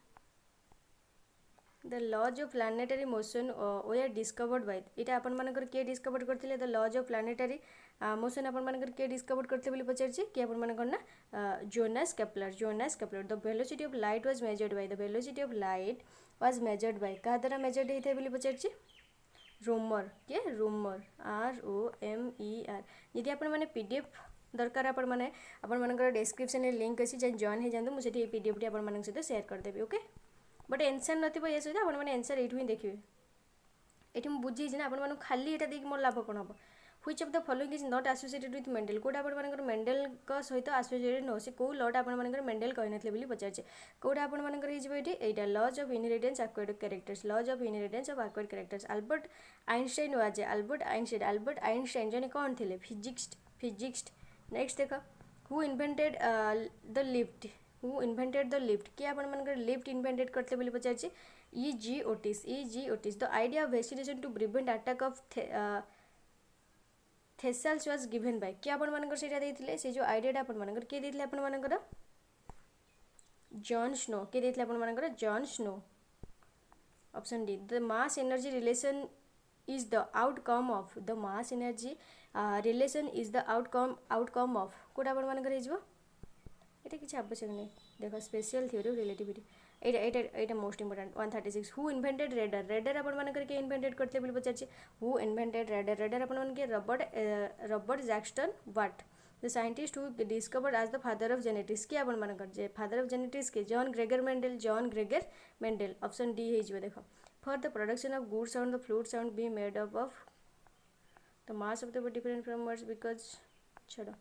the laws of planetary motion were discovered by एटा आपण मानकर के डिस्कवर करथिले the laws of planetary motion आपण मानकर के डिस्कवर करथिले बोली पचारछि कि आपण मानकर ना Jonas Kepler the velocity of light was measured by the velocity of light was measured by का द्वारा मेजर्ड हेथै बोली पचारछि रोमर ROMER यदि आपण माने पीडीएफ दरकार आपण मानकर डिस्क्रिप्शन रे लिंक अछि जे जॉइन हे जानतु मु सेठी पीडीएफ टी आपण मानक सहित शेयर कर देबी ओके बट आंसर नथिबो ये सहित आपण माने आंसर एठु ही देखिबे एठी मु बुझी जे ना आपण मानक खाली एटा देख मोर लाभ कोन हबो which of the following is not associated with Mendel कोडा आपण मानकर मेंडेल का सहित एसोसिएटेड न से को लॉट आपण मानकर मेंडेल कहि नथले बोली पचारछे कोडा आपण मानकर हि जेबे एटा laws of inheritance acquired characters Albert Einstein जने कोन थिले फिजिक्स्ट नेक्स्ट देखो हु इन्वेंटेड द लिफ्ट कि आपण मानकर लिफ्ट इन्वेंटेड करते बोली पचारछे E.G. Otis the idea of ventilation to prevent attack of थेसाल्स वाज गिवन बाय कि आपण मानकर सेटा देथिले से जो आइडियाटा आपण मानकर के देथिले आपण मानकर जॉन स्नो के देथिले आपण मानकर John Snow option D the mass energy relation is the outcome of the mass energy relation is the outcome of कोटा आपण मानकर हे जबो एटा किछ आवश्यक नै देखो स्पेशल थ्योरी ऑफ रिलेटिविटी एटा most important 136 who invented radar आपण मानकर के इन्वेंटेड करते बोली पचारछि हु इन्वेंटेड रेडर आपण मानकर के Robert Jackson what the scientist who discovered as the father of genetics के आपण मानकर जे फादर ऑफ जेनेटिक्स के John Gregor Mendel option D हे जिवो देखो for the production of good sound the flute sound be made up of the mass of the different from words because छोड़ो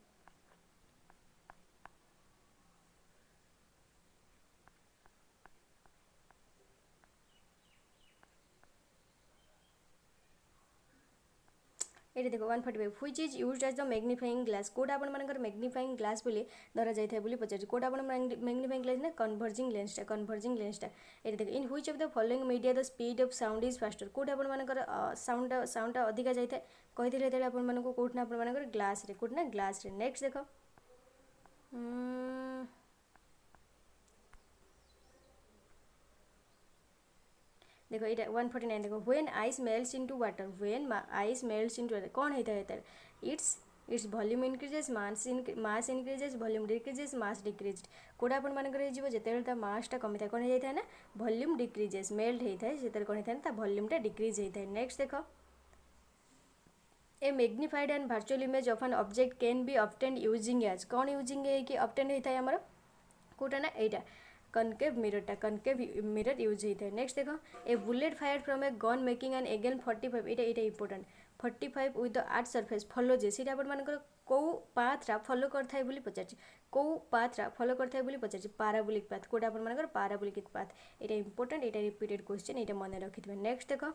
ये देखो 145 which is used as the magnifying glass कोड आपण मानकर मैग्नीफाइंग ग्लास बोली धरा जाय थाय बोली पचार कोड आपण मैग्नीफाइंग ग्लास ना कन्वर्जिंग लेंसटा ये देखो in which of the following media the speed of sound is faster code आपण मानकर साउंड अधिका जाय थाय कहिथिले तेले आपण मानको कोड ना आपण मानकर ग्लास रे कोड ना ग्लास रे नेक्स्ट देखो देखो ये 149 देखो when ice melts into water कौन होता है इट्स वॉल्यूम इंक्रीजेस मास इंक्रीजेस वॉल्यूम डिक्रीजेस मास डिक्रीज्ड कोडा आपण मानकर हे जीवो जेतेल ता मासटा कमी था कोन हे जाय था ना वॉल्यूम डिक्रीजेस मेल्ट हे था जेतेल कोन हे था ता वॉल्यूमटा डिक्रीज हे था नेक्स्ट देखो a magnified and virtual image of an object can be obtained using as कौन यूजिंग है कि ऑब्टेन होता है हमर कोटा ना एटा कनकेव मिररटा कनकेव मिरर यूज होता है। नेक्स्ट देखो a bullet fire from a gun making an अगेन 45 ये important 45 with the earth surface follow जे सीटा आपण मानकर कौ पाथरा फॉलो करथाय बोली पचारछि कौ पाथरा फॉलो करथाय बोली पचारछि पैराबोलिक पाथ कोटा आपण मानकर पैराबोलिक पाथ ये इंपोर्टेंट ये रिपीटेड क्वेश्चन ये मन रखिथिबे। नेक्स्ट देखो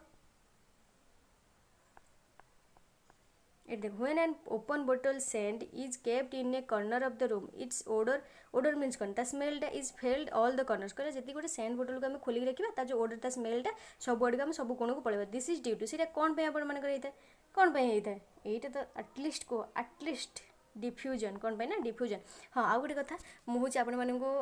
it when an open bottle scent is kept in a corner of the room its odor means कौन ता स्मेल टा is failed all the corners कहले जति गोटे सेंट बोतल को हम खोलिक रखिबा ता जो ओडर ता स्मेल टा सब आड़ हम सब कोण को पळेबा दिस इज ड्यू टू सीटा कोन पे आपण मन करैता कोन पे हेइता एटा तो एटलिस्ट डिफ्यूजन कोन पे ना डिफ्यूजन। हां आ गोटे कथा मुझे आपण मन को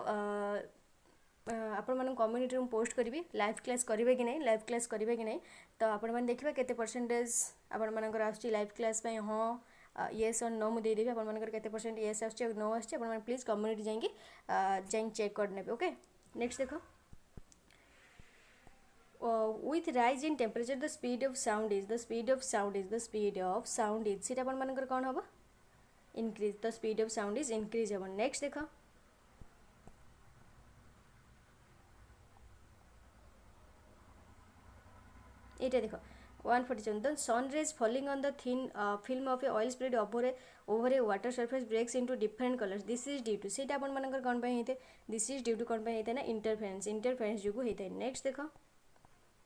आपण मन कम्युनिटी रूम पोस्ट करी लाइव क्लास करेंगे कि नहीं लाइव क्लास करेंगे कि नहीं तो आपण मैंने देखा केते परसेंटेज आपण मानकर आछी लाइव क्लास पे हाँ येस और नो मुझे देदेवी आपण मानकर केते परसेंट येस आछी और नो आछी आपण माने प्लीज कम्युनिटी जाइए चेक कर नेबे। ओके नेक्स्ट देखो with rise in temperature the speed of sound is सीटा आपण मानकर कोन होबो increase the speed of sound is increase हेबो। नेक्स्ट देखो ये देखो 147 the sun rays falling on the thin film of a oil spread over a water surface breaks into different colors this is due to सीटा अपन मानकर कोन पे हेते this is due to कोन पे हेते ना इंटरफेरेंस जुगु हेते। नेक्स्ट देखो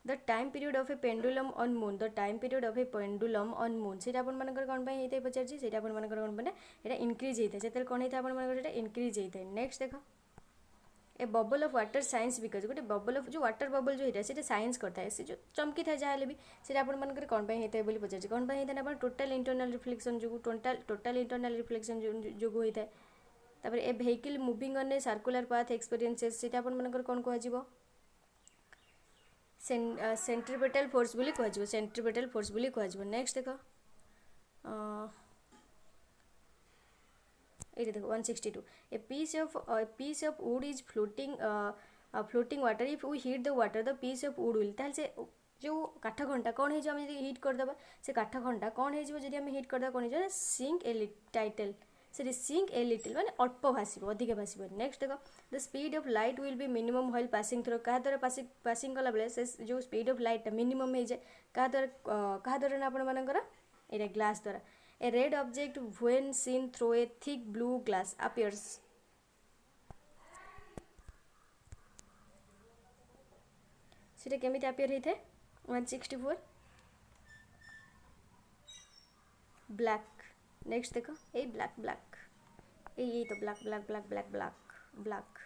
the time period of a pendulum on moon सीटा अपन मानकर कोन पे हेते पचारछि सीटा अपन मानकर कोन पे ना एटा इंक्रीज हेते सेते कोन हेते अपन मानकर एटा इंक्रीज हेते। नेक्स्ट देखो ए bubble of water science because गोटे बबल ऑफ जो वाटर बबल जो होता है साइंस करता है से जो चमकी था जहाँ भी सीटा आपण मानकर कोन पे हेते बोली पचारछि कोन पे हेते ना आपण टोटल इंटरनल रिफ्लेक्शन जो टोटल इंटरनल रिफ्लेक्शन जो होता है तापर a vehicle moving on a circular path experiences सीटा आपण मानकर कोन को आजिवो सेंट्रीपिटल फोर्स बोली को आजिवो सेंट्रीपिटल फोर्स बोली को आजिवो। नेक्स्ट देखो ये देखो 162 a piece of wood is floating water if we heat the water the piece of wood will ताल से जो काठ घंटा कौन है जो हम यदि हीट कर दबा से काठ घंटा कौन है जो यदि हम हीट कर दबा कौन है सिंक ए टाइटल से सिंक ए लिटिल माने अल्प भासिबो अधिक भासिबो। नेक्स्ट देखो the speed of light will be minimum while passing through का द्वारा पासिंग कला बेले से जो स्पीड ऑफ लाइट मिनिमम हे जाय का द्वारा ना आपण मानकर एटा ग्लास द्वारा a red object when seen through a thick blue glass appears सीटा केमिति अपियर होता है 164 ब्लैक। नेक्स्ट देखो ए ब्लैक ये तो ब्लैक।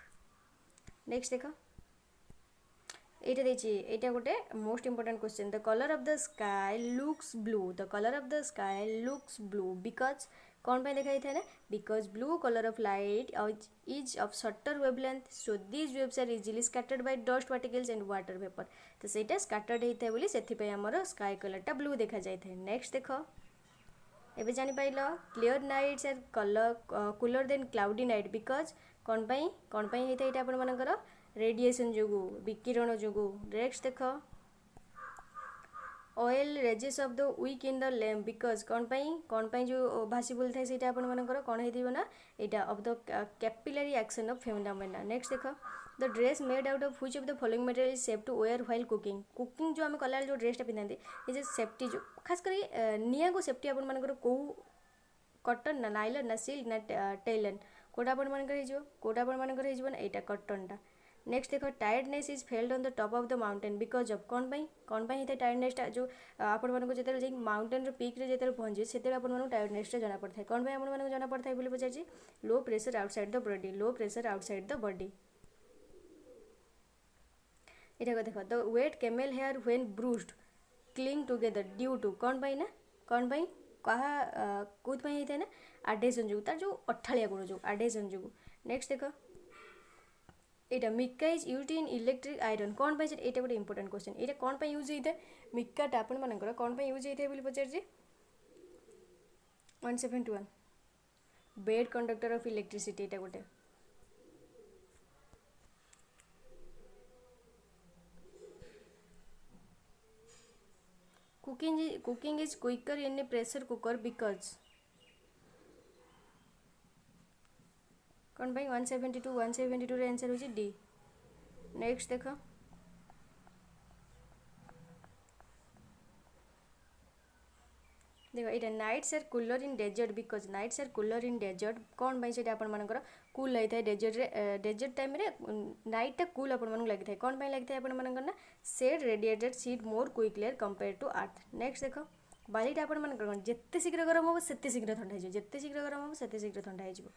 नेक्स्ट देखो एटा देछि एटा गोटे most important question the colour of the sky looks blue because कौन पे देखा था ना because blue colour of light is of shorter wavelength so this waves are easily scattered by dust particles and water vapour तो सेटा स्कैटर्ड होता है बोली सेथि पे हमर स्काई कलरटा ब्लू देखा जाय था। नेक्स्ट देखो एबे जानि पाइलो clear nights are cooler than cloudy night because कौन पे होता है आपण मानकर रेडिएशन जुगु विकिरण जुगु। नेक्स्ट देखो oil rises of the wick in the lamp because कौन पे जो भासी बोल थाए सेटा आपण मानकर कोन हेदिबो ना एटा of the capillary action of फेमिना। नेक्स्ट देखो the dress made out of which of the following material is safe to wear while cooking जो हम कला जो ड्रेसटा पिंधाते ये जो सेफ्टी जो खास कर निया को सेफ्टी आपण मानकर को कॉटन ना नाइलन ना सिल्क ना टेलन कोटा आपण मानकर हेजिबो ना एटा कॉटनटा। नेक्स्ट देखो tiredness is failed on the top of the mountain because of कौन होता है टायर्डनेसटा जो आपण मानको जेतेले जे माउंटेन रो पीक रे जेतेले पहुंचे सेतेले आपण मानको टायर्डनेसटा जाना पड़ता है कौन पे आपण मानको जाना पड़ता है बोली पचारछि low pressure outside the body. एटा देखो the wet camel hair when brushed cling together due to कौन कहा कोथ पे हेते ना एडेशन जो तार जो अठालिया गुण जो एडेशन जो। नेक्स्ट देखो एटा mica is used in electric iron कौन पे एटा गोटे इंपोर्टेंट क्वेश्चन एटा कौन पे यूज होता है मिक्काटा आपण मानकर कौन पे यूज होता है बोली पचारछि 171 बेड कंडक्टर ऑफ इलेक्ट्रिसिटी एटा गोटे। Cooking is quicker in a pressure cooker because कौन 172 रे आंसर होची डी नेक्स्ट देखो देखो ये nights are cooler in desert because nights are cooler in desert कौन पाई से आपंकर कूल लगी था डेजर्ट टाइम नाइटा कूल आप लगी था कौन पाई लगी था आपंकर ना sand radiated heat more quickly compare to earth next देखो बालीटा आपंकर जिते शीघ्र गरम हम से शीघ्र ठंडा हो जिते शीघ्र गरम हम से शीघ्र ठंडा हो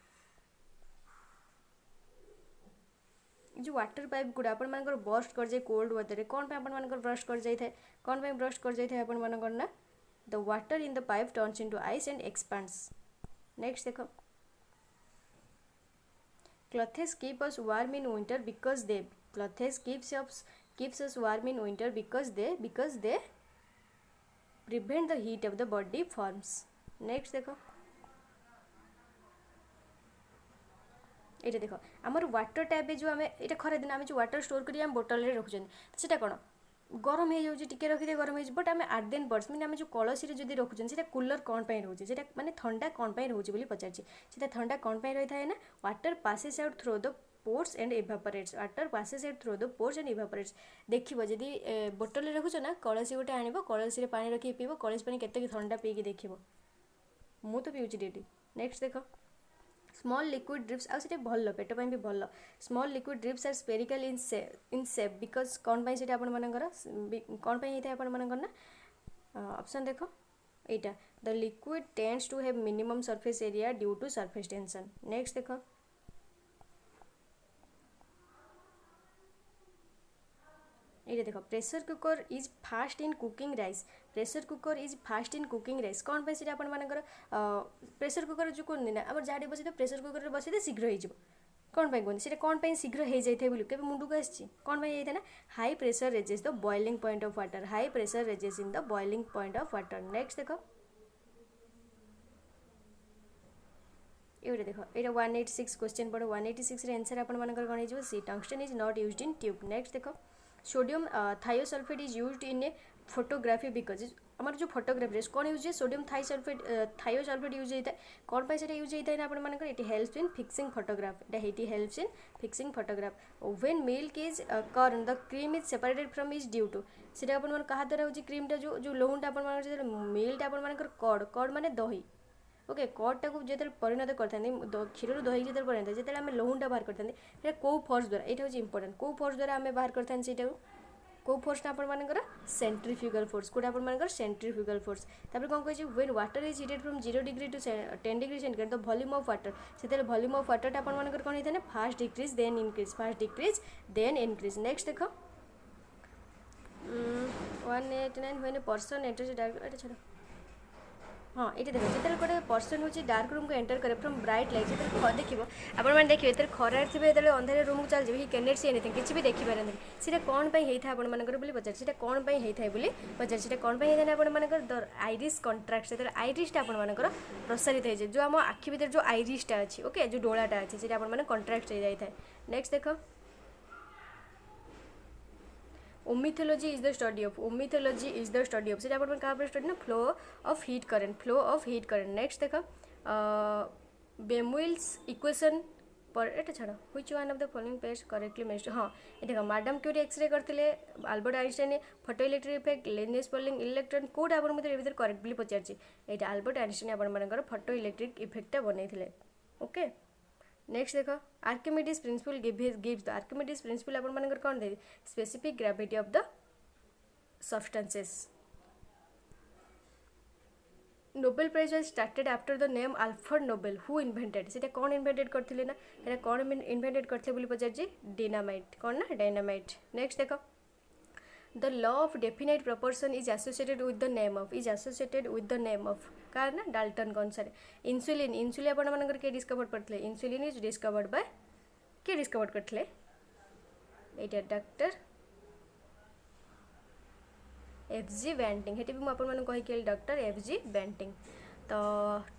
जो वाटर पाइप गुड़ा आपंकर बस्ट कर जाए कोल्ड वेदर कौन पे आपंकर ब्रस्ट कर जाए कौन पे ब्रस्ट कर जाए आपंकर ना the water in the pipe turns into ice and expands next देखो clothes keep us warm in winter because they clothes keeps us warm in winter because they prevent the heat of the body forms next देखो ये देख आमर वाटर टैप जो आम ये खरा दिन आम जो वाटर स्टोर कर बोतल में रखुं से कौन गरम हो जाए टी रखिदे गरम हो बट आम आर्देन बर्ड्स मैंने आम जो कलसी जो रखुन से कूलर कौन पर रोचे माने ठंडा कौन पर रोचे पचार ठंडा कौन पर रही है ना water passes out through the pores and evaporates water passes out through the pores and evaporates देखो जदि बोतल में रखुच ना कलसी गोटे आण कलसी पानी रखिए पीब कलसी पानी केते ठंडा पीकी देखिए मु तो पीऊँगी डेली नेक्स्ट देख स्मॉल लिक्विड ड्रिप्स आउट भल पेट भी भल small liquid drips are spherical in shape because कौन पाई से आपंकर कौन पाई होता है आपंकर ना ऑप्शन देखो यहाँ the liquid tends to have minimum surface area due to surface tension next देखो ये देखो pressure cooker is fast in cooking rice pressure cooker is fast in cooking rice कौन पे आपंकर प्रेशर कुकर जो कहते ना आम जहाँ बस तो प्रेशर कुकर में बसते शीघ्र हो कौन पे कहते कौन पे शीघ्र हो जाए बोली के मुंड को आसी कौन पे जाता ना high pressure raises the boiling point of water high pressure raises in the boiling point of water next देखो ये देखो ये 186 क्वेश्चन पढ़ो 186 आंसर आपंकर कौन हो C tungsten is not used in tube next देखो sodium thiosulphate is used in a photography because आमर जो फोटोग्राफी कौन यूज है सोडियम थायोसल्फेट यूज होता है कौन पे से यूज होता है आपंकर it helps in fixing photograph it helps in fixing photograph when milk is churned the cream is separated from is due to सीटा अपन क्या द्वारा हो क्रीमटा जो लहुणटा आप मिल्कटा आपंकर कड़ माने दही ओके कड़टा को जो परिणत करते क्षीर दही जो परिणत जो आम लहुणटा बाहर करते कौ फोर्स द्वारा यहाँ हूँ इंपोर्टेंट कौ फोर्स द्वारा आम बाहर करते से कौ फोर्सटा आपंकर सेंट्रीफ्यूगल फोर्स कौटा आपंकर सेंट्रीफ्यूगल फोर्स तापर कौन कही when water is heated from 0 degree to 10 degree centigrade the volume of water से वॉल्यूम ऑफ वाटर आपंकर कौन होता है fast decrease then increase next देख 189 when a person enters direct छाड़ हाँ ये देखो जो गोटे पर्सन हूँ डार्क रूम को एंटर करे फ्रॉम ब्राइट लाइट जो देखो आपने देखिए ये खरार थे जो अंधारे रूम को चल ही कैनेट सी एनीथिंग किसी भी देखिपारे सीटा कौन पर होता है आपंकर बोली पचार सीटा कौन पर होता है बोली पचार सीटा कौन पर होता है आपंकर द आइरिश कंट्राक्ट से आइरिशटा आपंकर प्रसारित हो जाए जो आम आखि भर जो आइरिशटा अच्छी ओके जो डोलाटा अच्छी से कंट्राक्ट हो जाए नेक्स्ट देख ornithology is the study of से आप क्या स्टडी ना flow of heat current next देख बेमुइल्स इक्वेशन पर एटा छाड़ which one of the following pairs correctly mention हाँ ये देख मैडम क्यूरी एक्सरे करते Albert Einstein photo electric effect Linus Pauling electron कौटा आप भर करेक्ट बोली पचार ये आल्बर्ट आइंस्टाइन आपंकर फोटो इलेक्ट्रिक इफेक्टा बनई ओके नेक्स्ट देख Archimedes principle gives the Archimedes principal आपंकर कौन the specific gravity of the substances Nobel prize was started after the name Alfred Nobel who invented से कौन इन्वेंटेड करते ना ये कौन इन्वेंटेड करते बोली पचार डिनामाइट कौन ना डायनामाइट नेक्स्ट देख the law of definite proportion is associated with the name of का ना डाल्टन कौन सर इंसुलिन आपंकर किए डिस्कवर करते इंसुलिन इज डिस्कवर्ड बाय किए डिस्कवर करते ये डॉक्टर एफ जी बैंटिंग ये भी मुझे कही डॉक्टर एफ जी बैंटिंग तो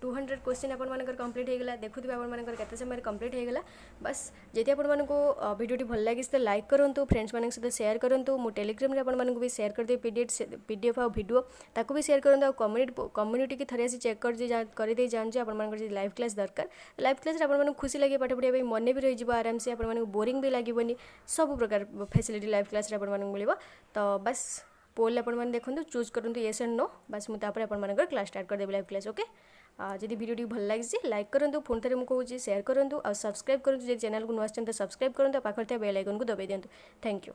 200 क्वेश्चन आपंकर कंप्लीट होगा देखुए आपंकर केते समय कंप्लीट होगा बस जदि आपको वीडियो भल लगी तो लाइक करूँ फ्रेंड्स मान सहित शेयर करूँ मो टेलीग्राम आपको भी शेयर करदे पीडीएफ आ वीडियो ताकू भी शेयर करूँ कम्युनिटी की थरे चेक कर जाऊँ आप लाइव क्लास दरकार लाइव क्लास आपको खुशी लगे पाठ पढ़ाई मन भी रही आराम से आपको बोरिंग भी लगे सब प्रकार फैसिलिटी लाइव क्लास आपको मिल तो बस पोल आपने देखो चूज करूँ येस एंड नो बस मुझे आप क्लास स्टार्ट करदेवी लाइव क्लास ओके जदि वीडियो भल लगी लाइक करूँ पुणी थे मुझे शेयर करूँ और सब्सक्राइब करूँ चैनल को नुआ तो सब्सक्राइब करूँ पाखे बेल आइकन को दबाई दिंतु थैंक यू।